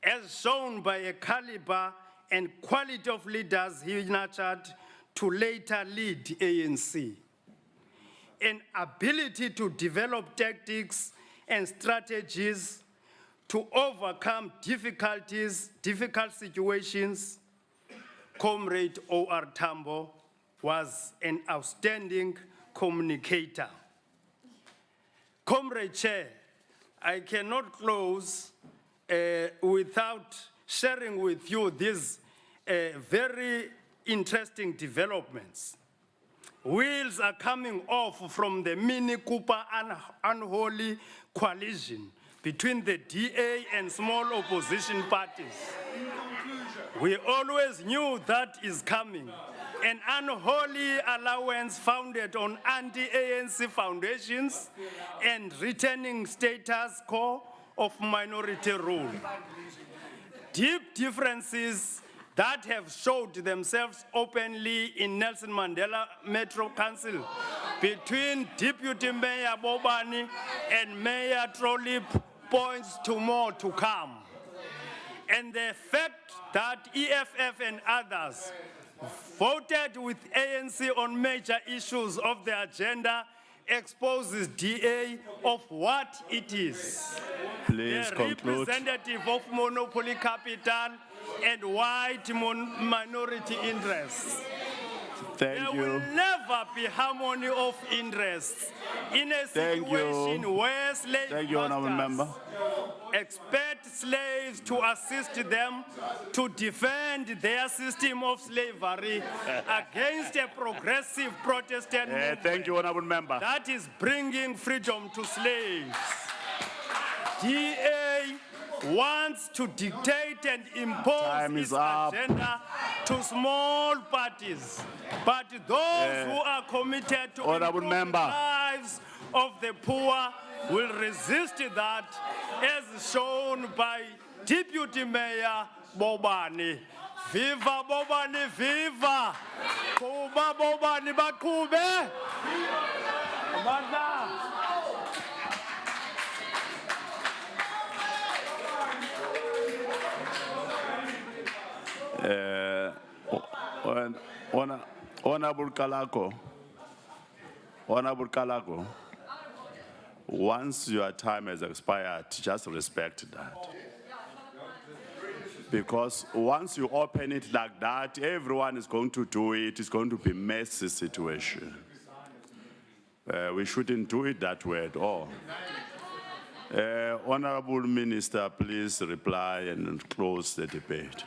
as shown by a caliber and quality of leaders he nurtured to later lead ANC. An ability to develop tactics and strategies to overcome difficult situations. Comrade O.R. Tambo was an outstanding communicator. Comrade Chair, I cannot close without sharing with you these very interesting developments. Wheels are coming off from the Mini Cooper unholy coalition between the DA and small opposition parties. We always knew that is coming. An unholy alliance founded on anti-ANC foundations and returning status quo of minority rule. Deep differences that have showed themselves openly in Nelson Mandela Metro Council between Deputy Mayor Bobani and Mayor Trollip points to more to come. And the fact that EFF and others voted with ANC on major issues of the agenda exposes DA of what it is. Please the conclude. Representative of monopoly capital and white minority interests. Thank you. There will never be harmony of interests in a situation where slave masters expect slaves to assist them to defend their system of slavery against a progressive Protestant movement. Thank you, Honourable Member. That is bringing freedom to slaves. DA wants to dictate and impose its agenda to small parties, but those who are committed to improve the lives of the poor will resist that, as shown by Deputy Mayor Bobani. Viva Bobani, viva! Kuba Bobani, bakube! Honorable Kalako, once your time has expired, just respect that. Because once you open it like that, everyone is going to do it. It's going to be a messy situation. We shouldn't do it that way at all. Honorable Minister, please reply and close the debate.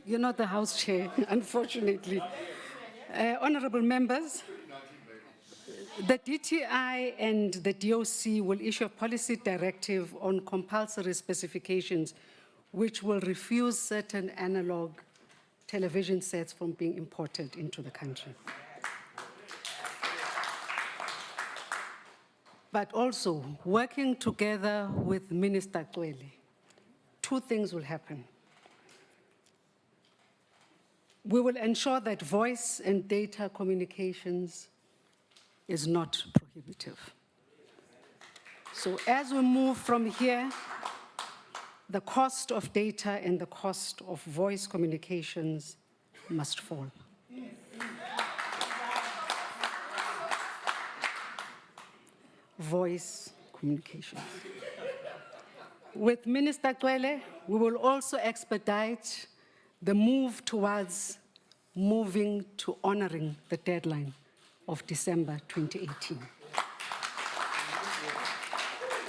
You're not the House Chair, unfortunately. Honorable members, the DTI and the DOC will issue a policy directive on compulsory specifications which will refuse certain analog television sets from being imported into the country. But also, working together with Minister Cwele, two things will happen. We will ensure that voice and data communications is not prohibitive. So as we move from here, the cost of data and the cost of voice communications must fall. Voice communications. With Minister Cwele, we will also expedite the move towards moving to honoring the deadline of December 2018.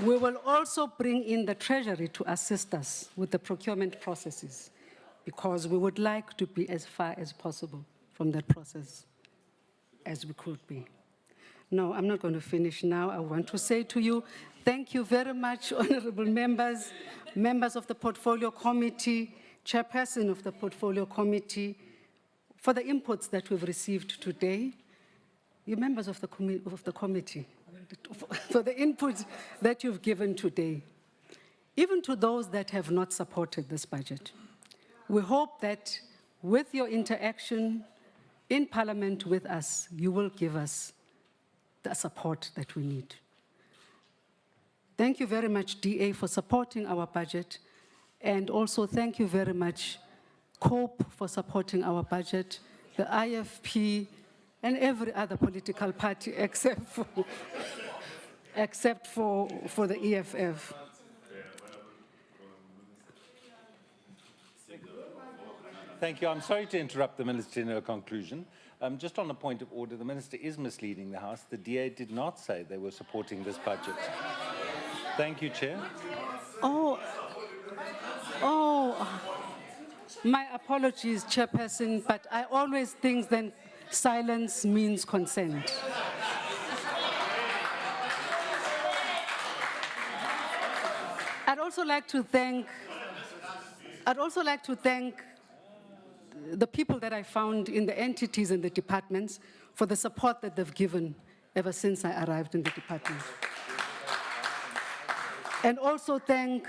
We will also bring in the Treasury to assist us with the procurement processes because we would like to be as far as possible from that process as we could be. No, I'm not going to finish now. I want to say to you, thank you very much, honorable members, members of the Portfolio Committee, Chairperson of the Portfolio Committee, for the inputs that we've received today. You members of the committee, for the input that you've given today. Even to those that have not supported this budget, we hope that with your interaction in Parliament with us, you will give us the support that we need. Thank you very much, DA, for supporting our budget. And also thank you very much, COPE, for supporting our budget, the IFP, and every other political party except for the EFF. Thank you. I'm sorry to interrupt the Minister in her conclusion. Just on a point of order, the Minister is misleading the House. The DA did not say they were supporting this budget. Thank you, Chair. My apologies, Chairperson, but I always think that silence means consent. I'd also like to thank the people that I found in the entities and the departments for the support that they've given ever since I arrived in the department. And also thank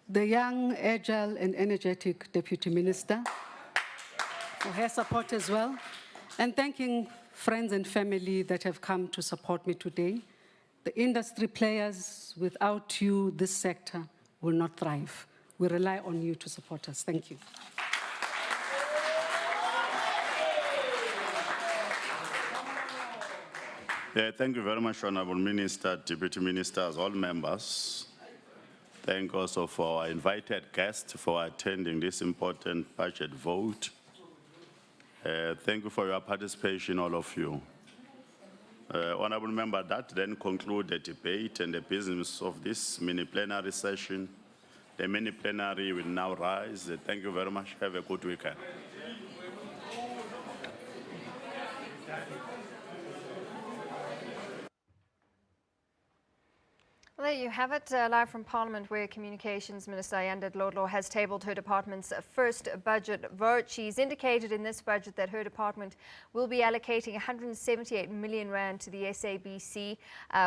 the young, agile, and energetic Deputy Minister for her support as well. And thanking friends and family that have come to support me today. The industry players, without you, this sector will not thrive. We rely on you to support us. Thank you. Thank you very much, Honorable Minister, Deputy Ministers, all members. Thank also for our invited guests for attending this important budget vote. Thank you for your participation, all of you. Honorable Member, that then concludes the debate and the business of this mini plenary session. The mini plenary will now rise. Thank you very much. Have a good weekend. Well, there you have it, live from Parliament, where Communications Minister Ayanda Dlodlo has tabled her department's first budget vote. She's indicated in this budget that her department will be allocating 178 million rand to the SABC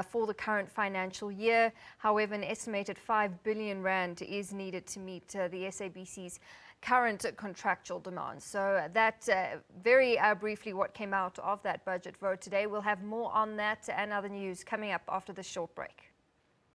for the current financial year. However, an estimated 5 billion rand is needed to meet the SABC's current contractual demands. So that very briefly what came out of that budget vote today. We'll have more on that and other news coming up after this short break.